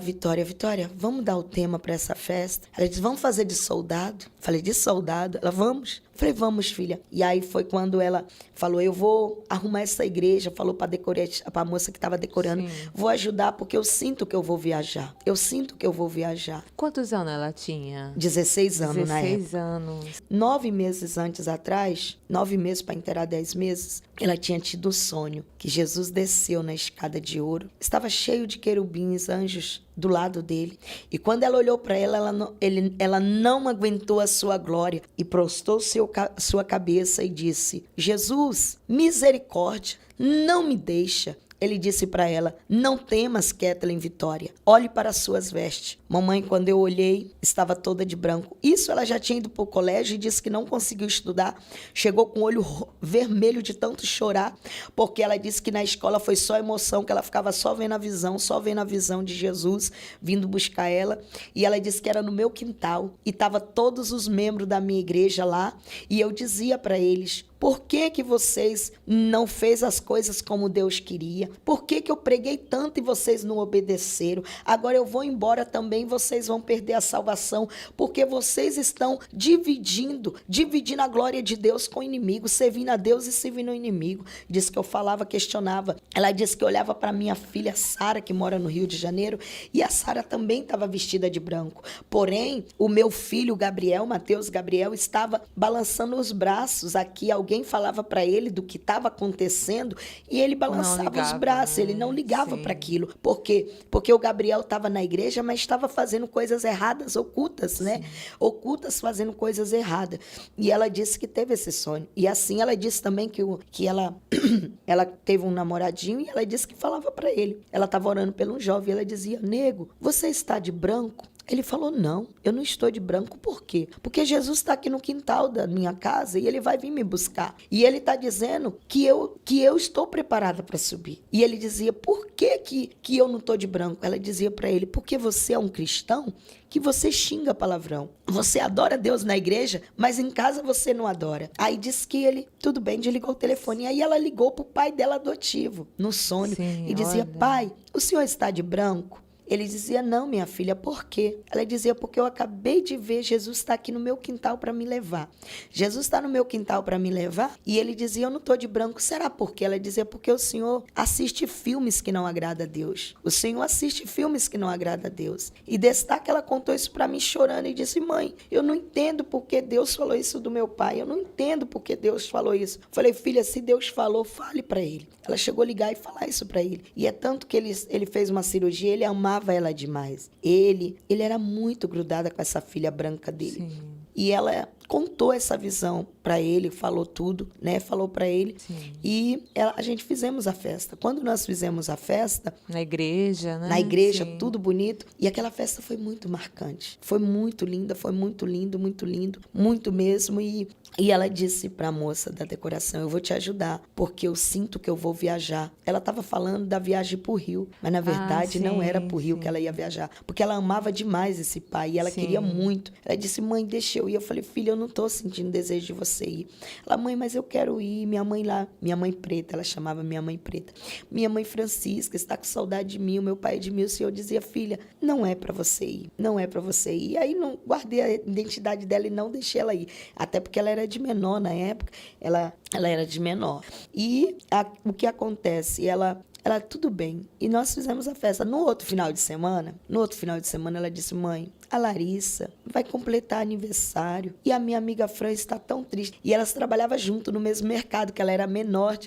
Vitória, vamos dar o tema para essa festa? Ela disse, vamos fazer de soldado? Falei, de soldado? Ela, vamos. Falei, vamos, filha. E aí foi quando ela falou, eu vou arrumar essa igreja, falou para a moça que estava decorando, sim, vou ajudar porque eu sinto que eu vou viajar. Quantos anos ela tinha? 16 anos na época. 16 anos. 9 meses antes atrás, 9 meses para inteirar 10 meses, ela tinha tido um sonho que Jesus desceu na escada de ouro. Estava cheio de querubins, anjos do lado dele. E quando ela olhou para ela não aguentou a sua glória e prostrou seu sua cabeça e disse: Jesus, misericórdia, não me deixa. Ele disse para ela: não temas, Kathleen Vitória, olhe para as suas vestes. Mamãe, quando eu olhei, estava toda de branco. Isso ela já tinha ido para o colégio e disse que não conseguiu estudar. Chegou com o olho vermelho de tanto chorar, porque ela disse que na escola foi só emoção, que ela ficava só vendo a visão de Jesus vindo buscar ela. E ela disse que era no meu quintal e estava todos os membros da minha igreja lá. E eu dizia para eles: por que vocês não fez as coisas como Deus queria? Por que eu preguei tanto e vocês não obedeceram? Agora eu vou embora também, vocês vão perder a salvação, porque vocês estão dividindo a glória de Deus com o inimigo, servindo a Deus e servindo o inimigo. Disse que eu falava, questionava. Ela disse que olhava para minha filha Sara, que mora no Rio de Janeiro, e a Sara também estava vestida de branco. Porém, o meu filho Gabriel, Mateus Gabriel, estava balançando os braços aqui. Alguém falava para ele do que estava acontecendo e ele balançava os braços, ele não ligava para aquilo. Por quê? Porque o Gabriel estava na igreja, mas estava fazendo coisas erradas, ocultas, né? Ocultas, fazendo coisas erradas. E ela disse que teve esse sonho. E assim ela disse também que ela teve um namoradinho e ela disse que falava para ele. Ela estava orando pelo um jovem e ela dizia: nego, você está de branco? Ele falou: não, eu não estou de branco. Por quê? Porque Jesus está aqui no quintal da minha casa e ele vai vir me buscar. E ele está dizendo que eu estou preparada para subir. E ele dizia: por que eu não estou de branco? Ela dizia para ele: porque você é um cristão que você xinga palavrão. Você adora Deus na igreja, mas em casa você não adora. Aí disse que ele, tudo bem, desligou o telefone. Aí ela ligou para o pai dela adotivo, no sonho, e dizia: pai, o senhor está de branco? Ele dizia: não, minha filha, por quê? Ela dizia: porque eu acabei de ver, Jesus está aqui no meu quintal para me levar. Jesus está no meu quintal para me levar? E ele dizia: eu não estou de branco. Será por quê? Ela dizia: porque o senhor assiste filmes que não agradam a Deus. O senhor assiste filmes que não agradam a Deus. E destaque, ela contou isso para mim chorando e disse: mãe, eu não entendo porque Deus falou isso do meu pai. Eu não entendo porque Deus falou isso. Falei: filha, se Deus falou, fale para ele. Ela chegou a ligar e falar isso para ele. E é tanto que ele fez uma cirurgia, ele amava ela demais. Ele era muito grudada com essa filha branca dele. Sim. E ela contou essa visão para ele, falou tudo, né? Falou para ele. Sim. E a gente fizemos a festa. Quando nós fizemos a festa... Na igreja, né? Na igreja, sim, tudo bonito. E aquela festa foi muito marcante. Foi muito linda, foi muito lindo, muito mesmo. E ela disse para a moça da decoração: eu vou te ajudar, porque eu sinto que eu vou viajar. Ela estava falando da viagem para o Rio, mas na verdade não era para o Rio que ela ia viajar, porque ela amava demais esse pai e ela queria muito. Ela disse: mãe, deixa eu ir. Eu falei: filha, eu não estou sentindo desejo de você ir. Ela: mãe, mas eu quero ir. Minha mãe lá, minha mãe preta, ela chamava minha mãe preta. Minha mãe Francisca está com saudade de mim, o meu pai Edmilson. E eu dizia: filha, não é para você ir, não é para você ir. E aí não guardei a identidade dela e não deixei ela ir, até porque ela era de menor na época, ela era de menor. E o que acontece? Ela, tudo bem. E nós fizemos a festa. No outro final de semana, ela disse: mãe, a Larissa vai completar aniversário e a minha amiga Fran está tão triste. E elas trabalhavam junto no mesmo mercado, que ela era menor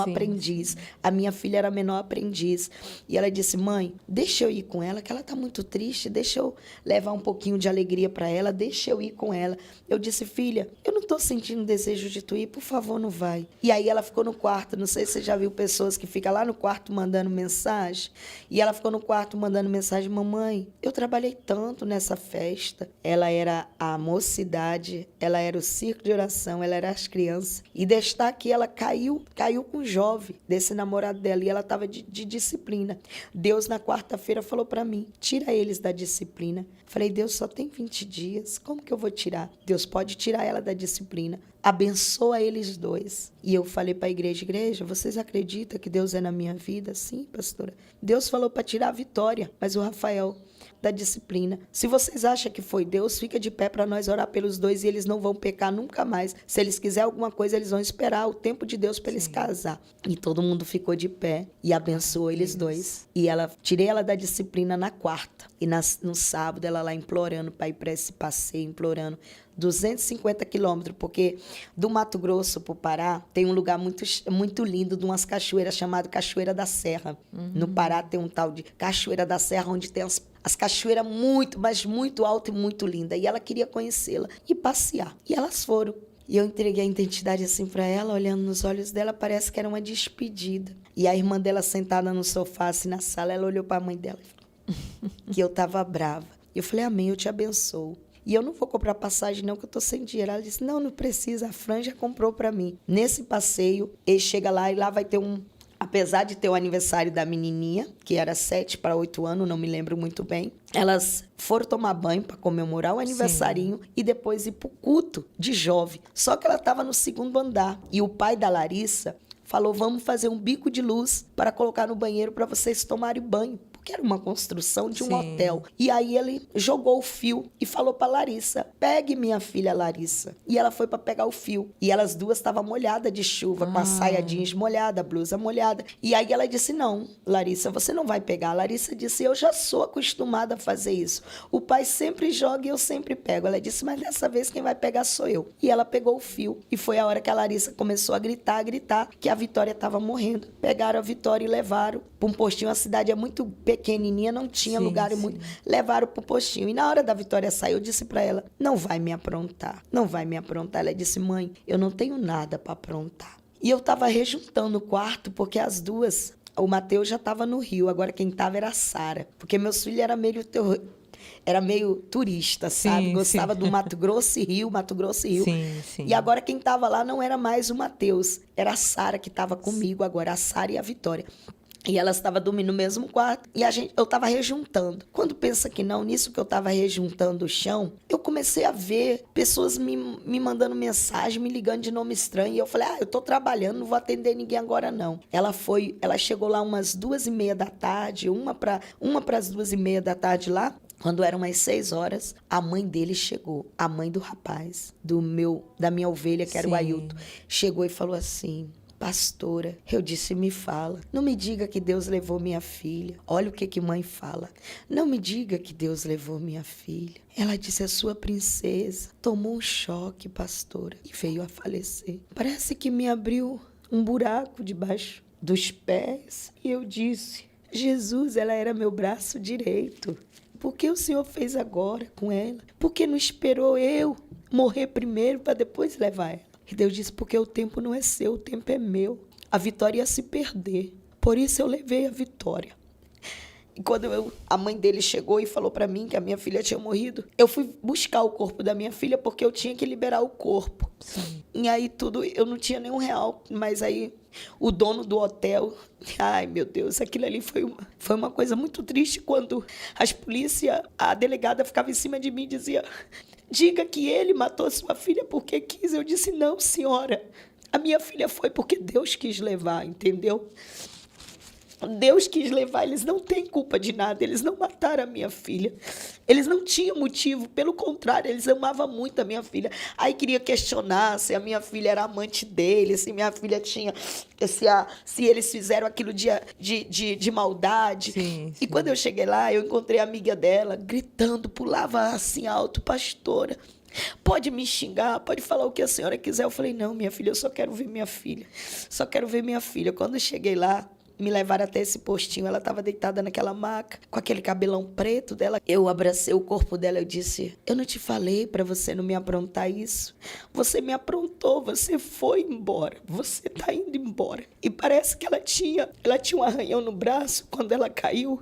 aprendiz. A minha filha era menor aprendiz. E ela disse: mãe, deixa eu ir com ela, que ela está muito triste, deixa eu levar um pouquinho de alegria para ela, deixa eu ir com ela. Eu disse: filha, eu não estou sentindo desejo de tu ir, por favor, não vai. E aí ela ficou no quarto. Não sei se você já viu pessoas que ficam lá no quarto mandando mensagem. E ela ficou no quarto mandando mensagem: mamãe, eu trabalhei tanto nessa festa. Ela era a mocidade, ela era o circo de oração, ela era as crianças. E destaque, ela caiu com o jovem desse namorado dela, e ela estava de disciplina. Deus, na quarta-feira, falou para mim: tira eles da disciplina. Falei: Deus, só tem 20 dias, como que eu vou tirar? Deus pode tirar ela da disciplina. Abençoa eles dois. E eu falei para a igreja: vocês acreditam que Deus é na minha vida? Sim, pastora. Deus falou para tirar a Vitória, mas o Rafael da disciplina. Se vocês acham que foi Deus, fica de pé para nós orar pelos dois e eles não vão pecar nunca mais. Se eles quiserem alguma coisa, eles vão esperar o tempo de Deus para eles casar. E todo mundo ficou de pé e abençoou eles dois. E tirei ela da disciplina na quarta. E no sábado, ela lá implorando para ir para esse passeio, implorando. 250 quilômetros, porque do Mato Grosso para o Pará tem um lugar muito, muito lindo, de umas cachoeiras, chamado Cachoeira da Serra. No Pará tem um tal de Cachoeira da Serra, onde tem as cachoeiras muito, mas muito altas e muito lindas. E ela queria conhecê-la e passear. E elas foram. E eu entreguei a identidade assim para ela, olhando nos olhos dela, parece que era uma despedida. E a irmã dela sentada no sofá, assim, na sala, ela olhou para a mãe dela e falou que eu estava brava. E eu falei, amém, eu te abençoo. E eu não vou comprar passagem não, que eu tô sem dinheiro. Ela disse, não precisa, a Fran já comprou para mim. Nesse passeio, ele chega lá e lá vai ter apesar de ter o aniversário da menininha, que era 7 para 8 anos, não me lembro muito bem, elas foram tomar banho para comemorar o aniversarinho e depois ir pro culto de jovem. Só que ela estava no 2º andar e o pai da Larissa falou, vamos fazer um bico de luz para colocar no banheiro para vocês tomarem banho. Que era uma construção de um hotel. E aí ele jogou o fio e falou para Larissa, pegue minha filha Larissa. E ela foi para pegar o fio. E elas duas estavam molhadas de chuva, com a saia jeans molhada, a blusa molhada. E aí ela disse, não, Larissa, você não vai pegar. A Larissa disse, eu já sou acostumada a fazer isso. O pai sempre joga e eu sempre pego. Ela disse, mas dessa vez quem vai pegar sou eu. E ela pegou o fio. E foi a hora que a Larissa começou a gritar, que a Vitória estava morrendo. Pegaram a Vitória e levaram para um postinho. A cidade é muito pequenininha, não tinha lugar muito. Levaram pro postinho. E na hora da Vitória sair, eu disse para ela, não vai me aprontar. Não vai me aprontar. Ela disse, mãe, eu não tenho nada para aprontar. E eu estava rejuntando o quarto, porque as duas, o Mateus já estava no Rio, agora quem estava era a Sara. Porque meus filhos era meio turista, sabe? Gostava do Mato Grosso e Rio, Mato Grosso e Rio. E agora quem estava lá não era mais o Mateus, era a Sara que estava comigo agora, a Sara e a Vitória. E elas estavam dormindo no mesmo quarto e eu estava rejuntando. Quando pensa que não, nisso que eu estava rejuntando o chão, eu comecei a ver pessoas me mandando mensagem, me ligando de nome estranho. E eu falei, eu estou trabalhando, não vou atender ninguém agora não. Ela chegou lá umas 2h30 da tarde, uma para as 2h30 da tarde lá. Quando eram umas 6 horas, a mãe dele chegou, a mãe do rapaz, da minha ovelha, que era o Ailton, chegou e falou assim, pastora, eu disse, me fala, não me diga que Deus levou minha filha. Olha o que mãe fala. Não me diga que Deus levou minha filha. Ela disse, a sua princesa tomou um choque, pastora, e veio a falecer. Parece que me abriu um buraco debaixo dos pés. E eu disse, Jesus, ela era meu braço direito. Por que o Senhor fez agora com ela? Por que não esperou eu morrer primeiro para depois levar ela? E Deus disse, porque o tempo não é seu, o tempo é meu. A Vitória ia se perder. Por isso eu levei a Vitória. E quando a mãe dele chegou e falou para mim que a minha filha tinha morrido, eu fui buscar o corpo da minha filha porque eu tinha que liberar o corpo. Sim. E aí eu não tinha nenhum real, mas aí o dono do hotel, ai meu Deus, aquilo ali foi uma coisa muito triste quando a delegada ficava em cima de mim e dizia, diga que ele matou sua filha porque quis. Eu disse, não senhora, a minha filha foi porque Deus quis levar, entendeu? Deus quis levar, eles não têm culpa de nada, eles não mataram a minha filha, eles não tinham motivo, pelo contrário, eles amavam muito a minha filha. Aí queria questionar se a minha filha era amante dele, se minha filha tinha, se eles fizeram aquilo de maldade. Sim. E quando eu cheguei lá, eu encontrei a amiga dela, gritando, pulava assim alto, pastora, pode me xingar, pode falar o que a senhora quiser. Eu falei, não, minha filha, eu só quero ver minha filha, só quero ver minha filha. Quando eu cheguei lá, me levaram até esse postinho, ela estava deitada naquela maca, com aquele cabelão preto dela. Eu abracei o corpo dela e disse, eu não te falei para você não me aprontar isso? Você me aprontou, você foi embora, você está indo embora. E parece que ela tinha um arranhão no braço quando ela caiu.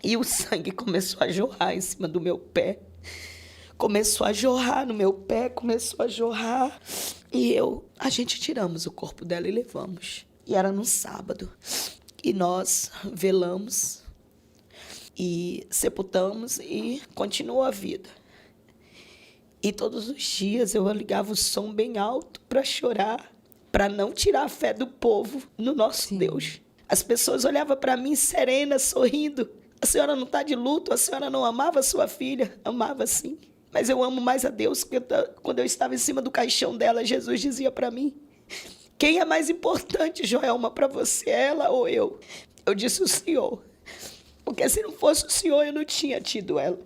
E o sangue começou a jorrar em cima do meu pé. Começou a jorrar no meu pé, começou a jorrar. E a gente tiramos o corpo dela e levamos. E era num sábado. E nós velamos e sepultamos e continuou a vida. E todos os dias eu ligava o som bem alto para chorar, para não tirar a fé do povo no nosso Sim. Deus. As pessoas olhavam para mim serena, sorrindo. A senhora não está de luto, a senhora não amava a sua filha? Amava sim. Mas eu amo mais a Deus, porque quando eu estava em cima do caixão dela, Jesus dizia para mim, quem é mais importante, Joelma, para você, ela ou eu? Eu disse o Senhor, porque se não fosse o Senhor, eu não tinha tido ela.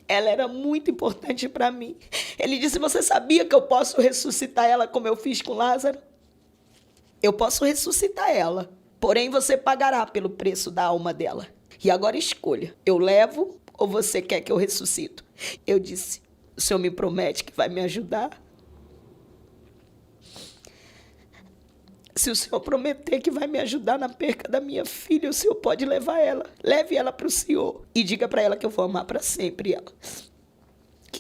Ela era muito importante para mim. Ele disse, você sabia que eu posso ressuscitar ela como eu fiz com Lázaro? Eu posso ressuscitar ela, porém você pagará pelo preço da alma dela. E agora escolha, eu levo ou você quer que eu ressuscito? Eu disse, O senhor me promete que vai me ajudar? Se o senhor prometer que vai me ajudar na perca da minha filha, o senhor pode levar ela. Leve ela para o senhor e diga para ela que eu vou amar para sempre ela.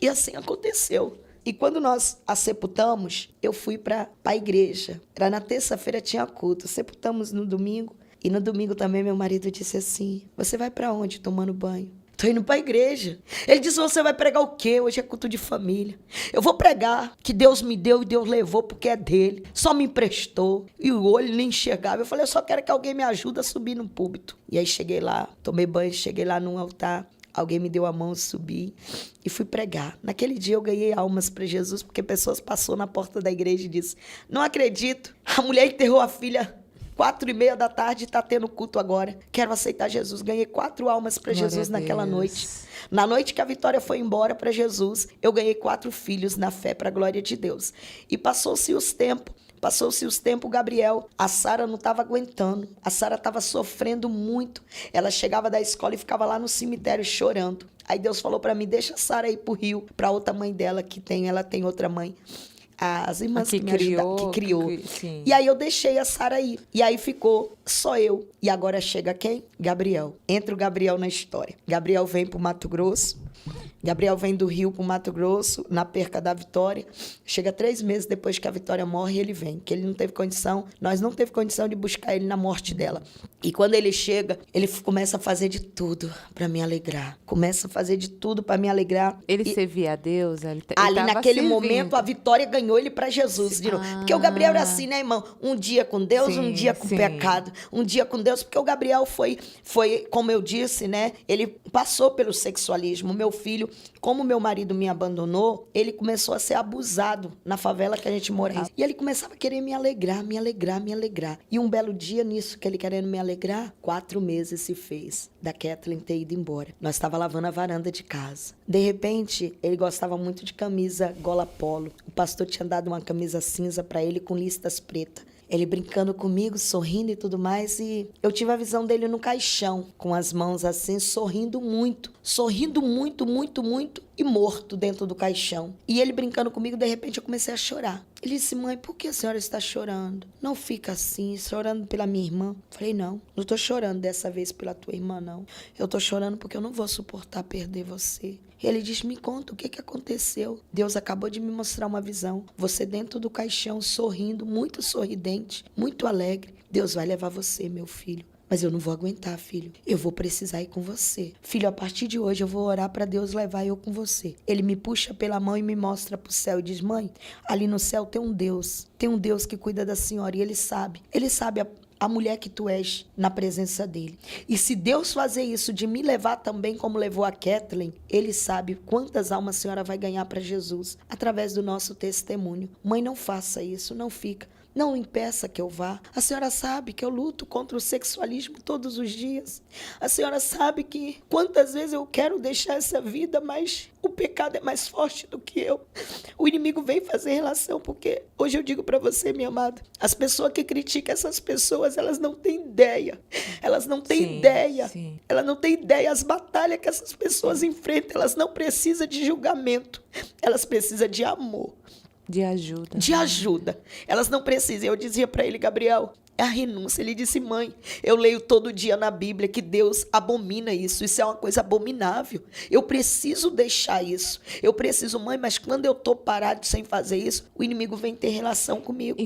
E assim aconteceu. E quando nós a sepultamos, eu fui para a igreja. Era na terça-feira, tinha culto. Sepultamos no domingo. E no domingo também meu marido disse assim: você vai para onde tomando banho? Tô indo para a igreja. Ele disse: você vai pregar o quê? Hoje é culto de família. Eu vou pregar que Deus me deu e Deus levou porque é dele. Só me emprestou. E o olho nem enxergava. Eu falei: eu só quero que alguém me ajude a subir no púlpito. E aí cheguei lá, tomei banho, cheguei lá no altar. Alguém me deu a mão, subi e fui pregar. Naquele dia eu ganhei almas para Jesus, porque pessoas passaram na porta da igreja e disse: não acredito, a mulher enterrou a filha 4:30 da tarde e está tendo culto agora. Quero aceitar Jesus. Ganhei 4 almas para Jesus naquela noite. Na noite que a Vitória foi embora para Jesus, eu ganhei 4 filhos na fé para a glória de Deus. E passou-se os tempos, Gabriel, a Sara não estava aguentando. A Sara estava sofrendo muito. Ela chegava da escola e ficava lá no cemitério chorando. Aí Deus falou para mim: deixa a Sara ir pro Rio, para outra mãe dela ela tem outra mãe. As irmãs que me ajudaram, que criou. E aí eu deixei a Sara ir. E aí ficou só eu. E agora chega quem? Gabriel. Entra o Gabriel na história. Gabriel vem pro Mato Grosso. Gabriel vem do Rio para o Mato Grosso, na perca da Vitória. Chega 3 meses depois que a Vitória morre, ele vem. Que ele não teve condição, nós não teve condição de buscar ele na morte dela. E quando ele chega, ele começa a fazer de tudo para me alegrar. Começa a fazer de tudo para me alegrar. Ele servia a Deus? Ele ali naquele momento, a Vitória ganhou ele para Jesus de novo. Porque o Gabriel era assim, né, irmão? Um dia com Deus, um dia com o pecado. Um dia com Deus, porque o Gabriel foi, como eu disse, né? Ele passou pelo sexualismo. Meu filho, como meu marido me abandonou, ele começou a ser abusado na favela que a gente morava. E ele começava a querer me alegrar. E um belo dia nisso, que ele querendo me alegrar, 4 meses se fez da Kathleen ter ido embora. Nós estava lavando a varanda de casa. De repente, ele gostava muito de camisa gola polo. O pastor tinha dado uma camisa cinza para ele com listas pretas. Ele brincando comigo, sorrindo e tudo mais, e eu tive a visão dele no caixão, com as mãos assim, sorrindo muito, e morto dentro do caixão. E ele brincando comigo, de repente eu comecei a chorar. Ele disse: mãe, por que a senhora está chorando? Não fica assim, chorando pela minha irmã. Falei: não estou chorando dessa vez pela tua irmã, não. Eu estou chorando porque eu não vou suportar perder você. Ele disse: me conta, o que aconteceu? Deus acabou de me mostrar uma visão. Você dentro do caixão, sorrindo, muito sorridente, muito alegre. Deus vai levar você, meu filho. Mas eu não vou aguentar, filho. Eu vou precisar ir com você. Filho, a partir de hoje eu vou orar para Deus levar eu com você. Ele me puxa pela mão e me mostra pro céu e diz: mãe, ali no céu tem um Deus que cuida da senhora, e ele sabe a mulher que tu és na presença dele. E se Deus fazer isso de me levar também como levou a Kathleen, ele sabe quantas almas a senhora vai ganhar para Jesus através do nosso testemunho. Mãe, não faça isso, não fica. Não impeça que eu vá. A senhora sabe que eu luto contra o sexualismo todos os dias. A senhora sabe que quantas vezes eu quero deixar essa vida, mas o pecado é mais forte do que eu. O inimigo vem fazer relação, porque hoje eu digo para você, minha amada, as pessoas que criticam essas pessoas, elas não têm ideia. Elas não têm ideia. Elas não têm ideia as batalhas que essas pessoas enfrentam. Elas não precisam de julgamento. Elas precisam de amor. De ajuda. De ajuda. Elas não precisam. Eu dizia para ele: Gabriel, é a renúncia. Ele disse: mãe, eu leio todo dia na Bíblia que Deus abomina isso. Isso é uma coisa abominável. Eu preciso deixar isso. Eu preciso, mãe, mas quando eu estou parado sem fazer isso, o inimigo vem ter relação comigo.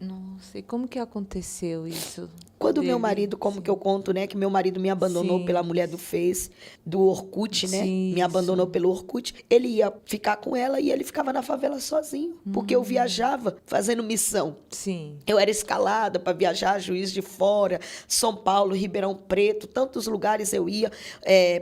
Nossa, e como que aconteceu isso? Quando meu marido, como que eu conto, né? Que meu marido me abandonou pela mulher do Face, do Orkut, né? Me abandonou pelo Orkut. Ele ia ficar com ela e ele ficava na favela sozinho. Porque eu viajava fazendo missão. Eu era escalada para viajar, Juiz de Fora, São Paulo, Ribeirão Preto, tantos lugares eu ia.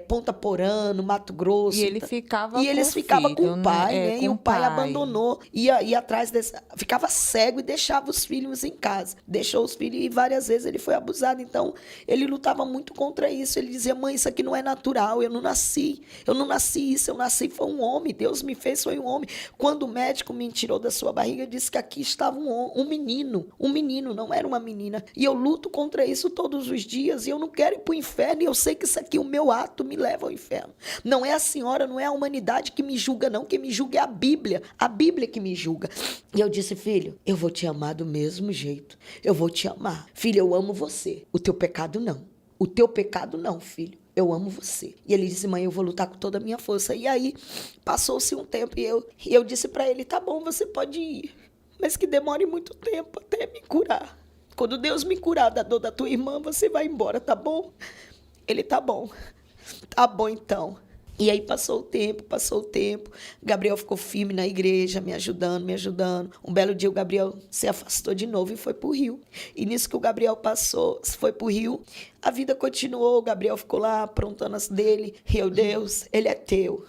Ponta Porã, Mato Grosso. E ele ficava E eles ficavam com o pai, né? E o pai abandonou. Ia atrás desse... Ficava cego e deixava os filhos em casa. Deixou os filhos e várias vezes ele foi foi abusado. Então, ele lutava muito contra isso. Ele dizia, mãe, isso aqui não é natural, eu não nasci isso, eu nasci foi um homem, Deus me fez foi um homem. Quando o médico me tirou da sua barriga, disse que aqui estava um menino, não era uma menina. E eu luto contra isso todos os dias, e eu não quero ir para o inferno, e eu sei que isso aqui, o meu ato, me leva ao inferno. Não é a senhora, não é a humanidade que me julga, não, quem me julga é a Bíblia que me julga. E eu disse, filho, eu vou te amar do mesmo jeito, eu vou te amar. Filho, eu amo você, o teu pecado não. O teu pecado não, filho. Eu amo você. E ele disse, mãe, eu vou lutar com toda a minha força. E aí, passou-se um tempo e eu disse para ele, tá bom, você pode ir, mas que demore muito tempo até me curar. Quando Deus me curar da dor da tua irmã, você vai embora, tá bom? Ele, tá bom. Tá bom, então. E aí passou o tempo, Gabriel ficou firme na igreja, me ajudando. Um belo dia o Gabriel se afastou de novo e foi para o Rio. E nisso que o Gabriel foi para o Rio, a vida continuou, o Gabriel ficou lá aprontando as dele. Meu Deus, ele é teu.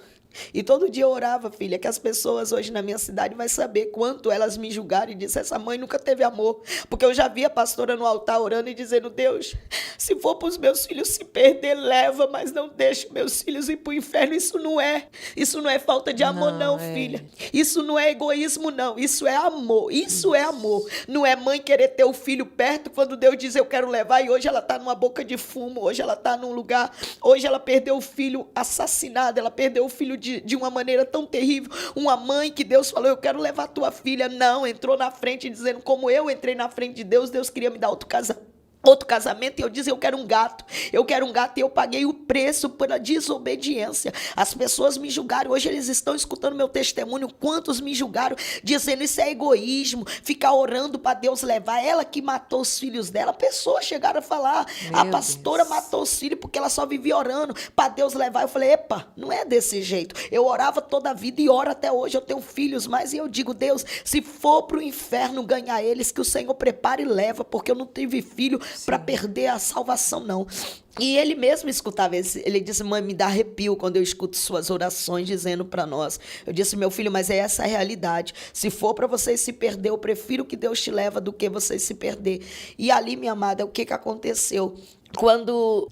E todo dia eu orava, filha, que as pessoas hoje na minha cidade vão saber quanto elas me julgaram e disseram, essa mãe nunca teve amor. Porque eu já vi a pastora no altar orando e dizendo, Deus, se for para os meus filhos se perder, leva, mas não deixe meus filhos ir para o inferno. Isso não é falta de amor, não, filha. Isso não é egoísmo, não. Isso é amor. Isso é amor. Não é mãe querer ter o filho perto quando Deus diz, eu quero levar, e hoje ela está numa boca de fumo, hoje ela está num lugar, hoje ela perdeu o filho assassinado, ela perdeu o filho de uma maneira tão terrível. Uma mãe que Deus falou, eu quero levar tua filha. Não, entrou na frente dizendo, como eu entrei na frente de Deus, Deus queria me dar outro casamento, e eu disse, eu quero um gato, e eu paguei o preço pela desobediência. As pessoas me julgaram, hoje eles estão escutando meu testemunho, quantos me julgaram, dizendo, isso é egoísmo, ficar orando para Deus levar, ela que matou os filhos dela. Pessoas chegaram a falar, a pastora matou os filhos porque ela só vivia orando para Deus levar. Eu falei, epa, não é desse jeito. Eu orava toda a vida e oro até hoje, eu tenho filhos, mas eu digo, Deus, se for para o inferno ganhar eles, que o Senhor prepare e leva, porque eu não tive filho para perder a salvação, não. E ele mesmo escutava, ele disse, mãe, me dá arrepio quando eu escuto suas orações dizendo para nós. Eu disse, meu filho, mas é essa a realidade. Se for para vocês se perder, eu prefiro que Deus te leva do que vocês se perder. E ali, minha amada, o que aconteceu? Quando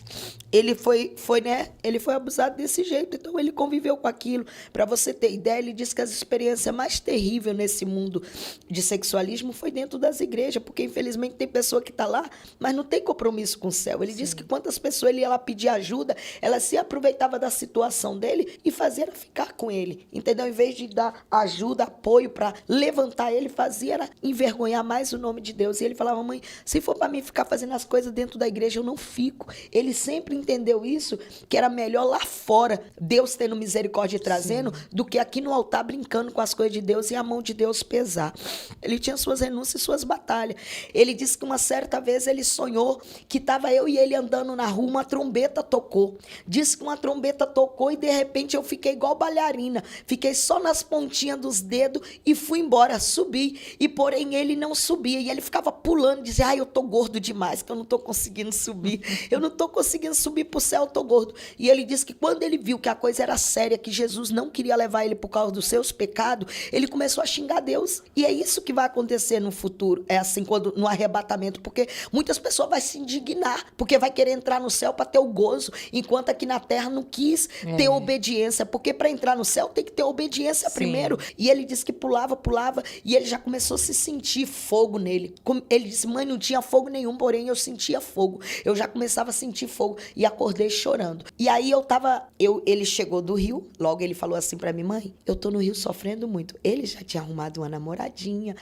ele foi abusado desse jeito, então ele conviveu com aquilo. Para você ter ideia, ele disse que as experiências mais terríveis nesse mundo de sexualismo foi dentro das igrejas, porque infelizmente tem pessoa que está lá, mas não tem compromisso com o céu. Ele disse que quantas pessoas ele ia lá pedir ajuda, ela se aproveitava da situação dele e fazia ela ficar com ele, entendeu? Em vez de dar ajuda, apoio para levantar ele, fazia era envergonhar mais o nome de Deus. E ele falava, mãe, se for para mim ficar fazendo as coisas dentro da igreja, eu não fico. Ele sempre entendeu isso, que era melhor lá fora, Deus tendo misericórdia e trazendo, do que aqui no altar brincando com as coisas de Deus e a mão de Deus pesar. Ele tinha suas renúncias e suas batalhas. Ele disse que uma certa vez ele sonhou que estava eu e ele andando na rua, uma trombeta tocou. Disse que uma trombeta tocou e de repente eu fiquei igual bailarina, fiquei só nas pontinhas dos dedos e fui embora, subi. E porém ele não subia e ele ficava pulando, dizia, eu tô gordo demais, que eu não tô conseguindo subir. Eu não estou conseguindo subir para o céu, eu estou gordo. E ele disse que quando ele viu que a coisa era séria, que Jesus não queria levar ele por causa dos seus pecados, ele começou a xingar Deus. E é isso que vai acontecer no futuro, é assim, quando no arrebatamento, porque muitas pessoas vão se indignar, porque vai querer entrar no céu para ter o gozo, enquanto aqui na terra não quis ter obediência, porque para entrar no céu tem que ter obediência primeiro. E ele disse que pulava, e ele já começou a se sentir fogo nele. Ele disse, mãe, não tinha fogo nenhum, porém eu sentia fogo. Eu já começava a sentir fogo e acordei chorando. E aí ele chegou do Rio, logo ele falou assim pra mim, mãe, eu tô no Rio sofrendo muito. Ele já tinha arrumado uma namoradinha,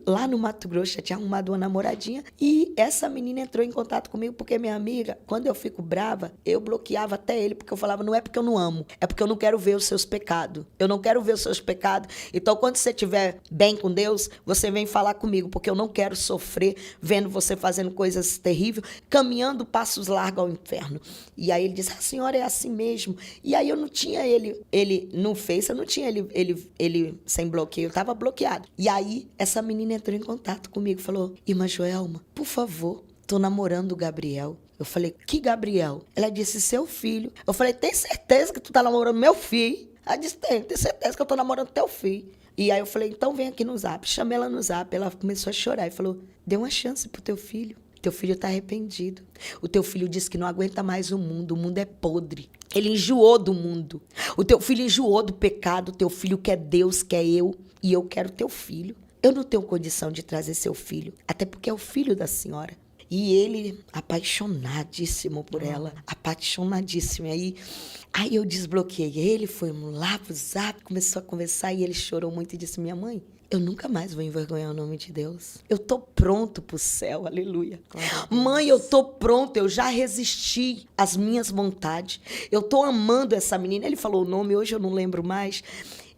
lá no Mato Grosso já tinha arrumado uma namoradinha, e essa menina entrou em contato comigo porque minha amiga, quando eu fico brava, eu bloqueava até ele, porque eu falava, não é porque eu não amo, é porque eu não quero ver os seus pecados. Eu não quero ver os seus pecados. Então quando você estiver bem com Deus, você vem falar comigo, porque eu não quero sofrer vendo você fazendo coisas terríveis, caminhando passos largos ao inferno. E aí ele disse, a senhora é assim mesmo. E aí eu não tinha ele no Face, eu não tinha ele sem bloqueio, eu estava bloqueado. E aí essa menina entrou em contato comigo, falou, irmã Joelma, por favor, tô namorando o Gabriel. Eu falei, que Gabriel? Ela disse, seu filho. Eu falei, tem certeza que tu tá namorando meu filho? Ela disse, tem certeza que eu tô namorando teu filho. E aí eu falei, então vem aqui no Zap. Chamei ela no Zap, ela começou a chorar e falou, dê uma chance pro teu filho. teu filho está arrependido. O teu filho diz que não aguenta mais o mundo é podre. Ele enjoou do mundo. O teu filho enjoou do pecado, o teu filho quer Deus, quer eu, e eu quero teu filho. Eu não tenho condição de trazer seu filho, até porque é o filho da senhora. E ele, apaixonadíssimo por ela, apaixonadíssimo. Aí eu desbloqueei ele, foi lá pro Zap, começou a conversar e ele chorou muito e disse, minha mãe, eu nunca mais vou envergonhar o nome de Deus. Eu tô pronto pro céu, aleluia. Mãe, eu tô pronto, eu já resisti às minhas vontades. Eu tô amando essa menina. Ele falou o nome, hoje eu não lembro mais.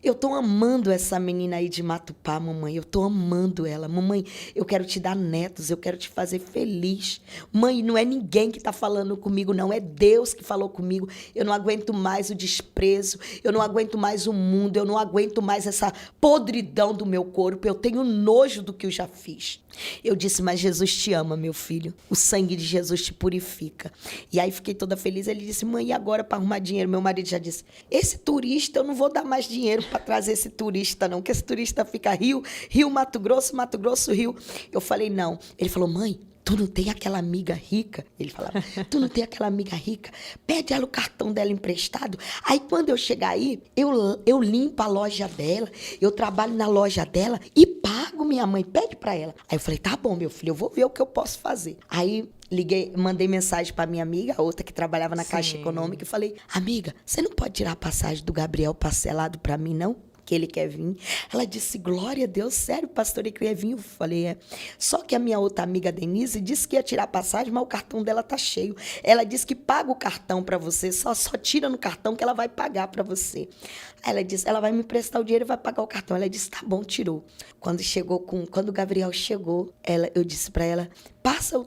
Eu tô amando essa menina aí de Matupá, mamãe. Eu tô amando ela. Mamãe, eu quero te dar netos, eu quero te fazer feliz. Mãe, não é ninguém que tá falando comigo, não. É Deus que falou comigo. Eu não aguento mais o desprezo, eu não aguento mais o mundo, eu não aguento mais essa podridão do meu corpo. Eu tenho nojo do que eu já fiz. Eu disse, mas Jesus te ama, meu filho. O sangue de Jesus te purifica. E aí fiquei toda feliz. Ele disse, mãe, e agora para arrumar dinheiro? Meu marido já disse, esse turista, eu não vou dar mais dinheiro para trazer esse turista, não. Que esse turista fica Rio, Mato Grosso, Rio. Eu falei, não. Ele falou, mãe, tu não tem aquela amiga rica? Ele falava, tu não tem aquela amiga rica? Pede ela o cartão dela emprestado. Aí quando eu chegar aí, eu limpo a loja dela, eu trabalho na loja dela e pago, minha mãe, pede pra ela. Aí eu falei, tá bom, meu filho, eu vou ver o que eu posso fazer. Aí liguei, mandei mensagem pra minha amiga, a outra que trabalhava na Caixa Econômica, e falei, amiga, você não pode tirar a passagem do Gabriel parcelado pra mim, não? Que ele quer vir. Ela disse, glória a Deus, sério, pastor, ele quer vir? Eu falei, é. Só que a minha outra amiga, Denise, disse que ia tirar a passagem, mas o cartão dela tá cheio. Ela disse que paga o cartão para você, só tira no cartão que ela vai pagar para você. Aí ela disse, ela vai me emprestar o dinheiro e vai pagar o cartão. Ela disse, tá bom, tirou. Quando o Gabriel chegou, eu disse para ela, passa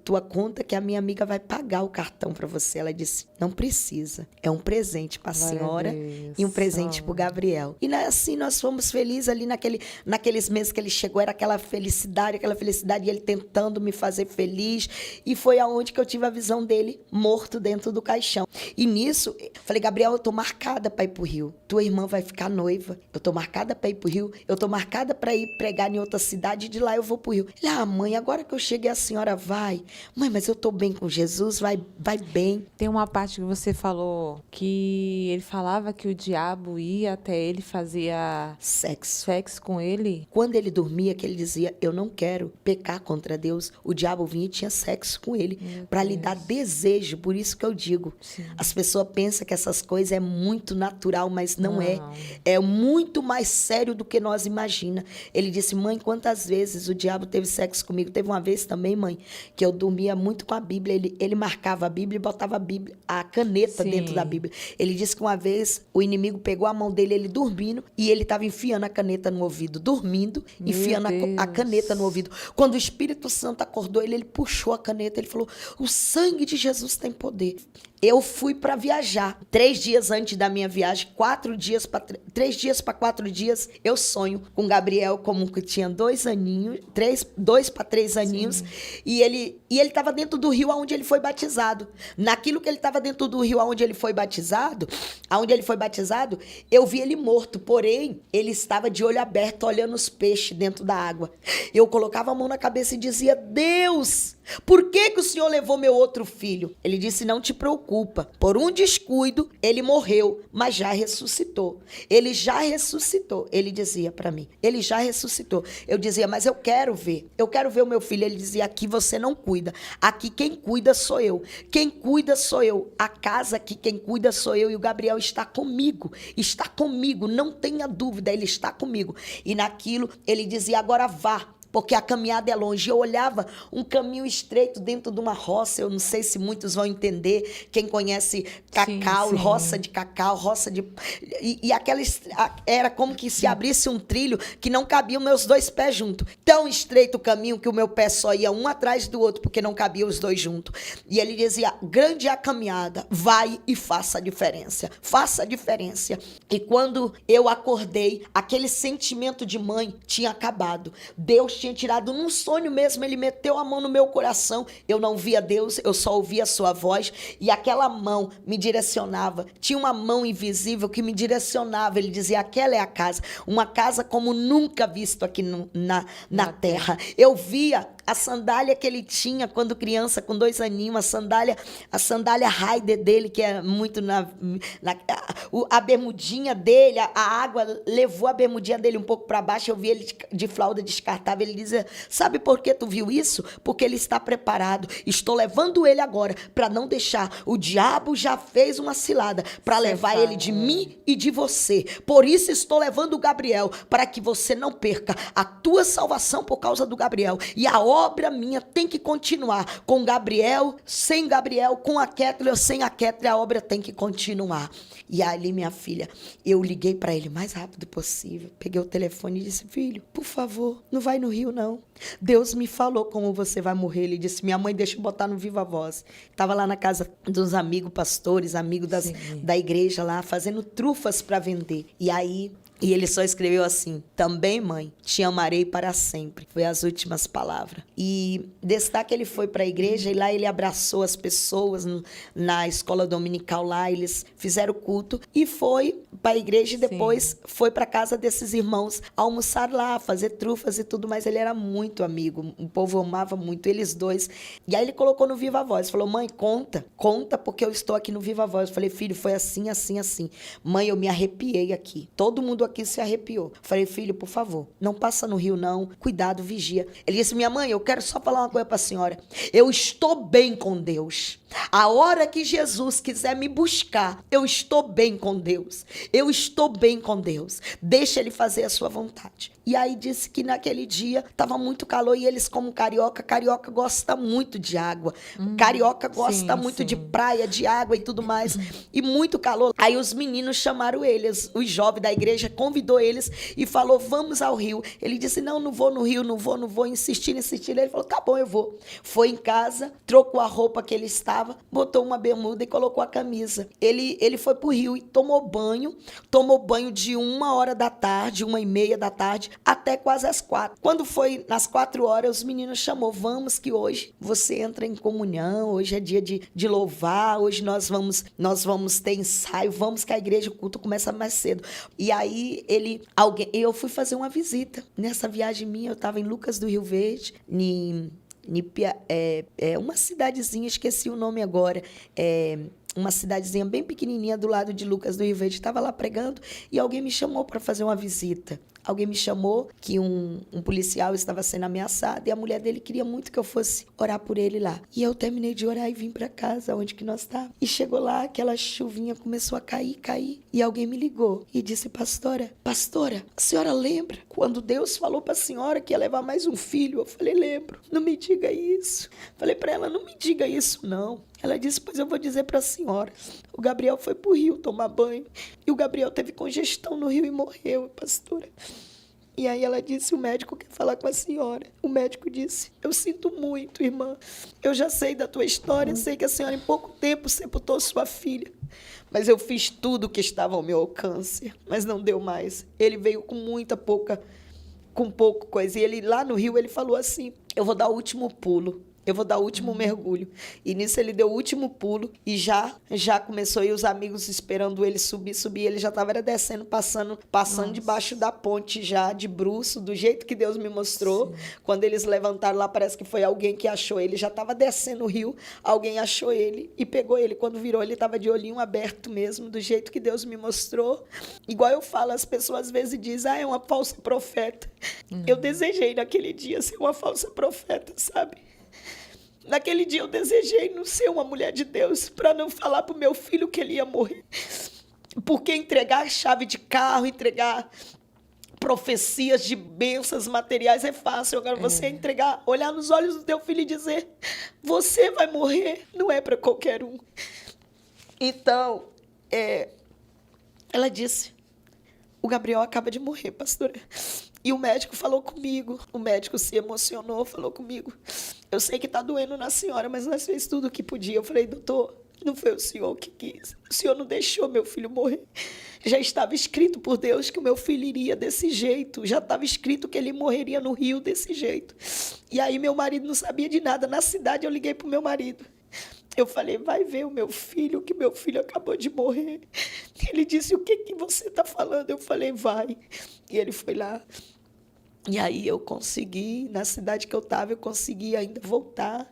tua conta que a minha amiga vai pagar o cartão para você. Ela disse, não precisa. É um presente para a senhora e um presente para o Gabriel. E assim nós fomos felizes ali naqueles meses que ele chegou, era aquela felicidade, e ele tentando me fazer feliz. E foi aonde que eu tive a visão dele morto dentro do caixão. E nisso, falei, Gabriel, eu tô marcada para ir pro Rio. Tua irmã vai ficar noiva. Eu tô marcada para ir pro Rio. Eu tô marcada para ir pregar em outra cidade e de lá eu vou pro Rio. Ele, mãe, agora que eu cheguei, a senhora vai. Mãe, mas eu tô bem com Jesus, vai bem. Tem uma parte que você falou que ele falava que o diabo ia até ele, fazia sexo com ele. Quando ele dormia, que ele dizia, eu não quero pecar contra Deus, o diabo vinha e tinha sexo com ele para lhe dar desejo. Por isso que eu digo, as pessoas pensam que essas coisas é muito natural, mas não é. É muito mais sério do que nós imaginamos. Ele disse, mãe, quantas vezes o diabo teve sexo comigo? Teve uma vez também, mãe, que eu dormia muito com a Bíblia. Ele marcava a Bíblia e botava a caneta dentro da Bíblia. Ele disse que uma vez o inimigo pegou a mão dele, ele dormindo, e ele estava enfiando a caneta no ouvido, dormindo, enfiando a caneta no ouvido. Quando o Espírito Santo acordou ele puxou a caneta, ele falou, o sangue de Jesus tem poder. Eu fui para viajar. 3 dias antes da minha viagem, 3 dias para 4 dias, eu sonho com Gabriel como que tinha 2 aninhos, 2 para 3 aninhos, e ele estava dentro do rio onde ele foi batizado. Naquilo que ele estava dentro do rio onde ele foi batizado, eu vi ele morto, porém, ele estava de olho aberto, olhando os peixes dentro da água. Eu colocava a mão na cabeça e dizia, Deus, por que o Senhor levou meu outro filho? Ele disse, não te preocupa. Por um descuido, ele morreu, mas já ressuscitou. Ele já ressuscitou. Ele dizia para mim, ele já ressuscitou. Eu dizia, mas eu quero ver o meu filho. Ele dizia, aqui você não cuida. Aqui quem cuida sou eu. Quem cuida sou eu. A casa aqui quem cuida sou eu. E o Gabriel está comigo. Está comigo, não tenha dúvida, ele está comigo. E naquilo, ele dizia, agora vá. Porque a caminhada é longe. Eu olhava um caminho estreito dentro de uma roça. Eu não sei se muitos vão entender. Quem conhece cacau, roça de cacau, E aquela era como que se abrisse um trilho que não cabiam meus 2 pés juntos. Tão estreito o caminho que o meu pé só ia um atrás do outro, porque não cabia os 2 juntos. E ele dizia, grande é a caminhada, vai e faça a diferença. Faça a diferença. E quando eu acordei, aquele sentimento de mãe tinha acabado. Deus tinha tirado num sonho mesmo, ele meteu a mão no meu coração, eu não via Deus, eu só ouvia a sua voz, e aquela mão me direcionava, tinha uma mão invisível que me direcionava, ele dizia, aquela é a casa, uma casa como nunca visto aqui na terra. Eu via a sandália que ele tinha quando criança, com 2 aninhos, a sandália Raider dele, que é muito a bermudinha dele, a água levou a bermudinha dele um pouco para baixo, eu vi ele de fralda descartável, ele dizia, sabe por que tu viu isso? Porque ele está preparado, estou levando ele agora para não deixar, o diabo já fez uma cilada para levar ele de mim e de você, por isso estou levando o Gabriel, para que você não perca a tua salvação por causa do Gabriel, e a obra minha tem que continuar, com Gabriel, sem Gabriel, com a Kétria ou sem a Kétria, a obra tem que continuar. E ali, minha filha, eu liguei para ele o mais rápido possível, peguei o telefone e disse, filho, por favor, não vai no Rio não, Deus me falou como você vai morrer. Ele disse, minha mãe deixa eu botar no Viva Voz. Estava lá na casa dos amigos pastores, amigos da igreja lá, fazendo trufas para vender. E ele só escreveu assim, também, mãe, te amarei para sempre. Foi as últimas palavras. E destaque, ele foi para a igreja e lá ele abraçou as pessoas na escola dominical lá, eles fizeram culto e foi para a igreja e depois foi para casa desses irmãos almoçar lá, fazer trufas e tudo mais. Ele era muito amigo, o povo amava muito, eles dois. E aí ele colocou no Viva Voz, falou, mãe, conta porque eu estou aqui no Viva Voz. Eu falei, filho, foi assim, assim, assim. Mãe, eu me arrepiei aqui. Todo mundo aqui se arrepiou. Falei, filho, por favor, não passa no Rio não, cuidado, vigia. Ele disse, minha mãe, eu quero só falar uma coisa para a senhora. Eu estou bem com Deus. A hora que Jesus quiser me buscar, eu estou bem com Deus. Eu estou bem com Deus. Deixa ele fazer a sua vontade. E aí disse que naquele dia estava muito calor e eles, como carioca gosta muito de água. Carioca gosta muito de praia, de água e tudo mais. E muito calor. Aí os meninos chamaram eles, os jovens da igreja, convidou eles e falou, vamos ao Rio. Ele disse, não vou no Rio, não vou, insistindo. Ele falou, tá bom, eu vou. Foi em casa, trocou a roupa que ele estava, botou uma bermuda e colocou a camisa. Ele foi pro Rio e tomou banho de 1h da tarde, 1h30 da tarde, até quase às 4. Quando foi nas 4 horas, os meninos chamou, vamos que hoje você entra em comunhão, hoje é dia de louvar, hoje nós vamos ter ensaio, vamos que a igreja, o culto começa mais cedo. E aí eu fui fazer uma visita. Nessa viagem minha, eu estava em Lucas do Rio Verde, uma cidadezinha, esqueci o nome agora, uma cidadezinha bem pequenininha do lado de Lucas do Rio Verde. Estava lá pregando e alguém me chamou para fazer uma visita. Alguém me chamou que um policial estava sendo ameaçado e a mulher dele queria muito que eu fosse orar por ele lá. E eu terminei de orar e vim para casa, onde que nós estávamos. E chegou lá, aquela chuvinha começou a cair. E alguém me ligou e disse, pastora, a senhora lembra quando Deus falou para a senhora que ia levar mais um filho? Eu falei, lembro. Não me diga isso. Falei para ela, não me diga isso, não. Ela disse, pois eu vou dizer para a senhora. O Gabriel foi para o Rio tomar banho. E o Gabriel teve congestão no Rio e morreu, pastora. E aí ela disse, o médico quer falar com a senhora. O médico disse, eu sinto muito, irmã. Eu já sei da tua história, sei que a senhora em pouco tempo sepultou sua filha. Mas eu fiz tudo o que estava ao meu alcance. Mas não deu mais. Ele veio com pouco coisa. E ele lá no Rio, ele falou assim, eu vou dar o último pulo. Eu vou dar o último mergulho. E nisso ele deu o último pulo e já começou. E os amigos esperando ele subir. Ele já estava descendo, passando debaixo da ponte já, de bruço, do jeito que Deus me mostrou. Sim. Quando eles levantaram lá, parece que foi alguém que achou ele. Já estava descendo o rio, alguém achou ele e pegou ele. Quando virou, ele estava de olhinho aberto mesmo, do jeito que Deus me mostrou. Igual eu falo, as pessoas às vezes dizem, é uma falsa profeta. Eu desejei naquele dia ser uma falsa profeta, sabe? Naquele dia eu desejei não ser uma mulher de Deus para não falar para o meu filho que ele ia morrer. Porque entregar chave de carro, entregar profecias de bênçãos materiais é fácil. Agora você entregar, olhar nos olhos do teu filho e dizer, você vai morrer, não é para qualquer um. Então, ela disse, o Gabriel acaba de morrer, pastora. E o médico falou comigo, o médico se emocionou, falou comigo, eu sei que está doendo na senhora, mas nós fez tudo o que podia. Eu falei, doutor, não foi o senhor que quis, o senhor não deixou meu filho morrer. Já estava escrito por Deus que o meu filho iria desse jeito, já estava escrito que ele morreria no Rio desse jeito. E aí meu marido não sabia de nada, na cidade eu liguei para o meu marido. Eu falei, vai ver o meu filho, que meu filho acabou de morrer. Ele disse, o que você está falando? Eu falei, vai. E ele foi lá. E aí eu consegui, na cidade que eu estava, eu consegui ainda voltar.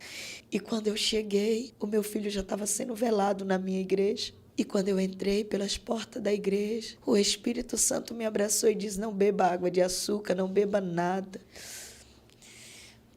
E quando eu cheguei, o meu filho já estava sendo velado na minha igreja. E quando eu entrei pelas portas da igreja, o Espírito Santo me abraçou e disse: não beba água de açúcar, não beba nada.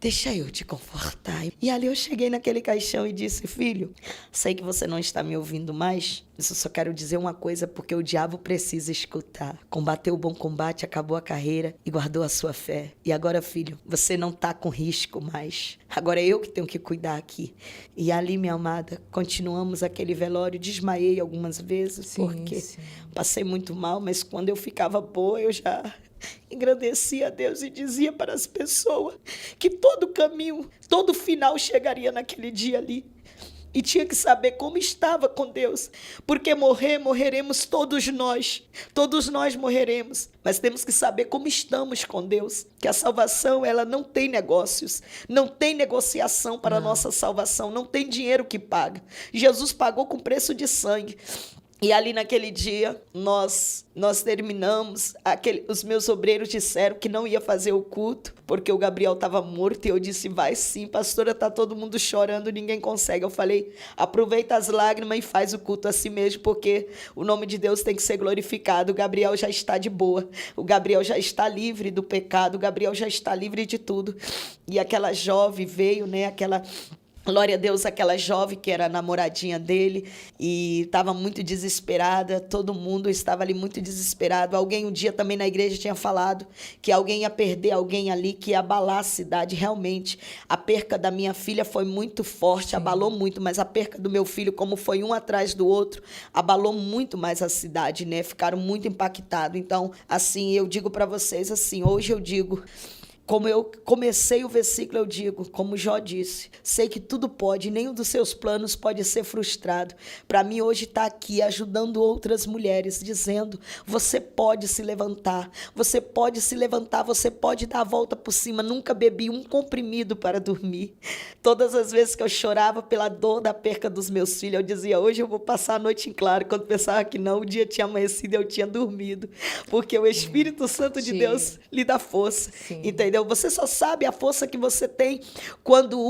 Deixa eu te confortar. E ali eu cheguei naquele caixão e disse: filho, sei que você não está me ouvindo mais, mas eu só quero dizer uma coisa, porque o diabo precisa escutar. Combateu o bom combate, acabou a carreira e guardou a sua fé. E agora, filho, você não está com risco mais. Agora é eu que tenho que cuidar aqui. E ali, minha amada, continuamos aquele velório. Desmaiei algumas vezes, porque passei muito mal, mas quando eu ficava boa, eu já engrandecia a Deus e dizia para as pessoas que todo caminho, todo final chegaria naquele dia ali. E tinha que saber como estava com Deus, porque morreremos todos nós morreremos, mas temos que saber como estamos com Deus, que a salvação, ela não tem negócios, não tem negociação para a nossa salvação, não tem dinheiro que paga. Jesus pagou com preço de sangue. E ali naquele dia, nós terminamos, os meus obreiros disseram que não ia fazer o culto, porque o Gabriel estava morto, e eu disse: vai sim, pastora, está todo mundo chorando, ninguém consegue. Eu falei: aproveita as lágrimas e faz o culto assim mesmo, porque o nome de Deus tem que ser glorificado. O Gabriel já está de boa, o Gabriel já está livre do pecado, o Gabriel já está livre de tudo. E aquela jovem veio, glória a Deus, aquela jovem que era a namoradinha dele e estava muito desesperada, todo mundo estava ali muito desesperado. Alguém um dia também na igreja tinha falado que alguém ia perder alguém ali, que ia abalar a cidade. Realmente, a perca da minha filha foi muito forte, abalou muito, mas a perca do meu filho, como foi um atrás do outro, abalou muito mais a cidade, né? Ficaram muito impactados. Então, assim, eu digo para vocês, assim, hoje eu digo... Como eu comecei o versículo, eu digo, como Jó disse, sei que tudo pode, nenhum dos seus planos pode ser frustrado. Para mim, hoje está aqui ajudando outras mulheres, dizendo: você pode se levantar, você pode se levantar, você pode dar a volta por cima. Nunca bebi um comprimido para dormir. Todas as vezes que eu chorava pela dor da perca dos meus filhos, eu dizia: hoje eu vou passar a noite em claro. Quando pensava que não, o dia tinha amanhecido, eu tinha dormido. Porque o Espírito Santo de Deus lhe dá força. Entendeu? Você só sabe a força que você tem quando a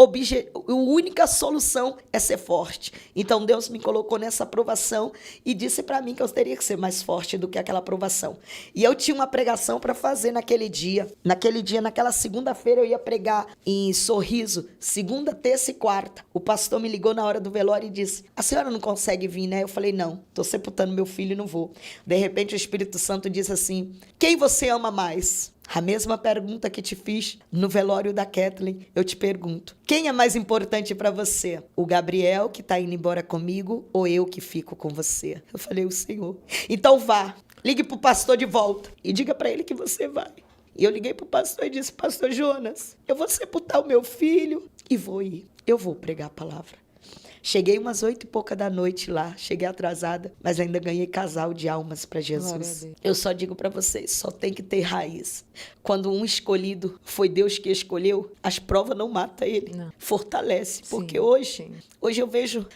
única solução é ser forte. Então, Deus me colocou nessa aprovação e disse para mim que eu teria que ser mais forte do que aquela aprovação. E eu tinha uma pregação para fazer naquele dia. Naquela segunda-feira, eu ia pregar em Sorriso, segunda, terça e quarta. O pastor me ligou na hora do velório e disse: a senhora não consegue vir, né? Eu falei: não, estou sepultando meu filho e não vou. De repente, o Espírito Santo disse assim: quem você ama mais? A mesma pergunta que te fiz no velório da Kathleen, eu te pergunto: quem é mais importante para você? O Gabriel, que está indo embora comigo, ou eu que fico com você? Eu falei: o Senhor. Então vá, ligue para o pastor de volta e diga para ele que você vai. E eu liguei para o pastor e disse: pastor Jonas, eu vou sepultar o meu filho e vou ir. Eu vou pregar a palavra. Cheguei umas 8h pouca da noite lá, cheguei atrasada, mas ainda ganhei casal de almas para Jesus. Eu só digo para vocês, só tem que ter raiz. Quando um escolhido foi Deus que escolheu, as provas não matam ele, fortalece. Porque hoje eu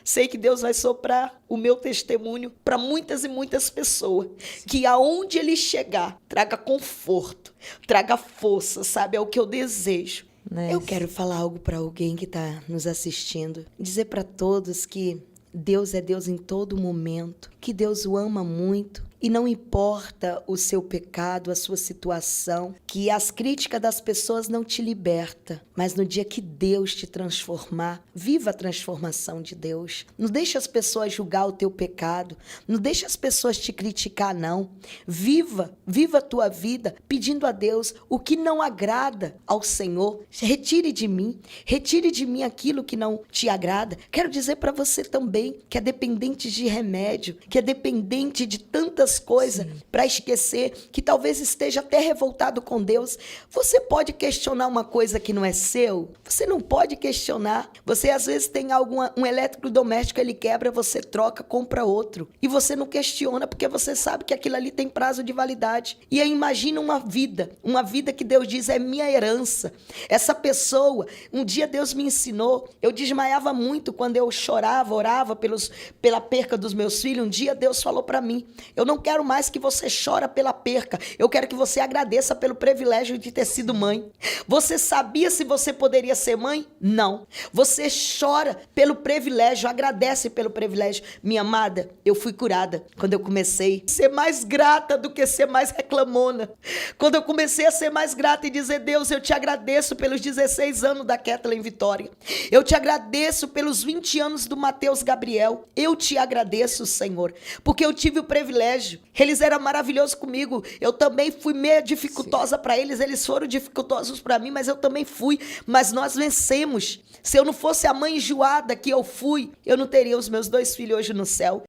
sei que Deus vai soprar o meu testemunho para muitas e muitas pessoas. Que aonde ele chegar, traga conforto, traga força, sabe? É o que eu desejo. Eu quero falar algo para alguém que está nos assistindo. Dizer para todos que Deus é Deus em todo momento, que Deus o ama muito. E não importa o seu pecado, a sua situação, que as críticas das pessoas não te libertam. Mas no dia que Deus te transformar, viva a transformação de Deus. Não deixe as pessoas julgar o teu pecado. Não deixe as pessoas te criticar, não. Viva a tua vida pedindo a Deus o que não agrada ao Senhor. Retire de mim aquilo que não te agrada. Quero dizer para você também que é dependente de remédio, que é dependente de tantas coisas para esquecer, que talvez esteja até revoltado com Deus. Você pode questionar uma coisa que não é seu? Você não pode questionar. Você às vezes tem um eletrodoméstico, ele quebra, você troca, compra outro. E você não questiona porque você sabe que aquilo ali tem prazo de validade. E aí imagina uma vida que Deus diz: é minha herança. Essa pessoa, um dia Deus me ensinou, eu desmaiava muito quando eu chorava, orava pela perca dos meus filhos. Um dia Deus falou para mim: eu não quero mais que você chore pela perca. Eu quero que você agradeça pelo privilégio de ter sido mãe. Você sabia se você poderia ser mãe? Não. Você chora pelo privilégio, agradece pelo privilégio. Minha amada, eu fui curada quando eu comecei a ser mais grata do que ser mais reclamona. Quando eu comecei a ser mais grata e dizer, Deus, eu te agradeço pelos 16 anos da Kathleen Vitória. Eu te agradeço pelos 20 anos do Mateus Gabriel. Eu te agradeço, Senhor, porque eu tive o privilégio. Eles eram maravilhosos comigo. Eu também fui meio dificultosa para eles. Eles foram dificultosos para mim, mas eu também fui. Mas nós vencemos. Se eu não fosse a mãe enjoada que eu fui, eu não teria os meus 2 filhos hoje no céu.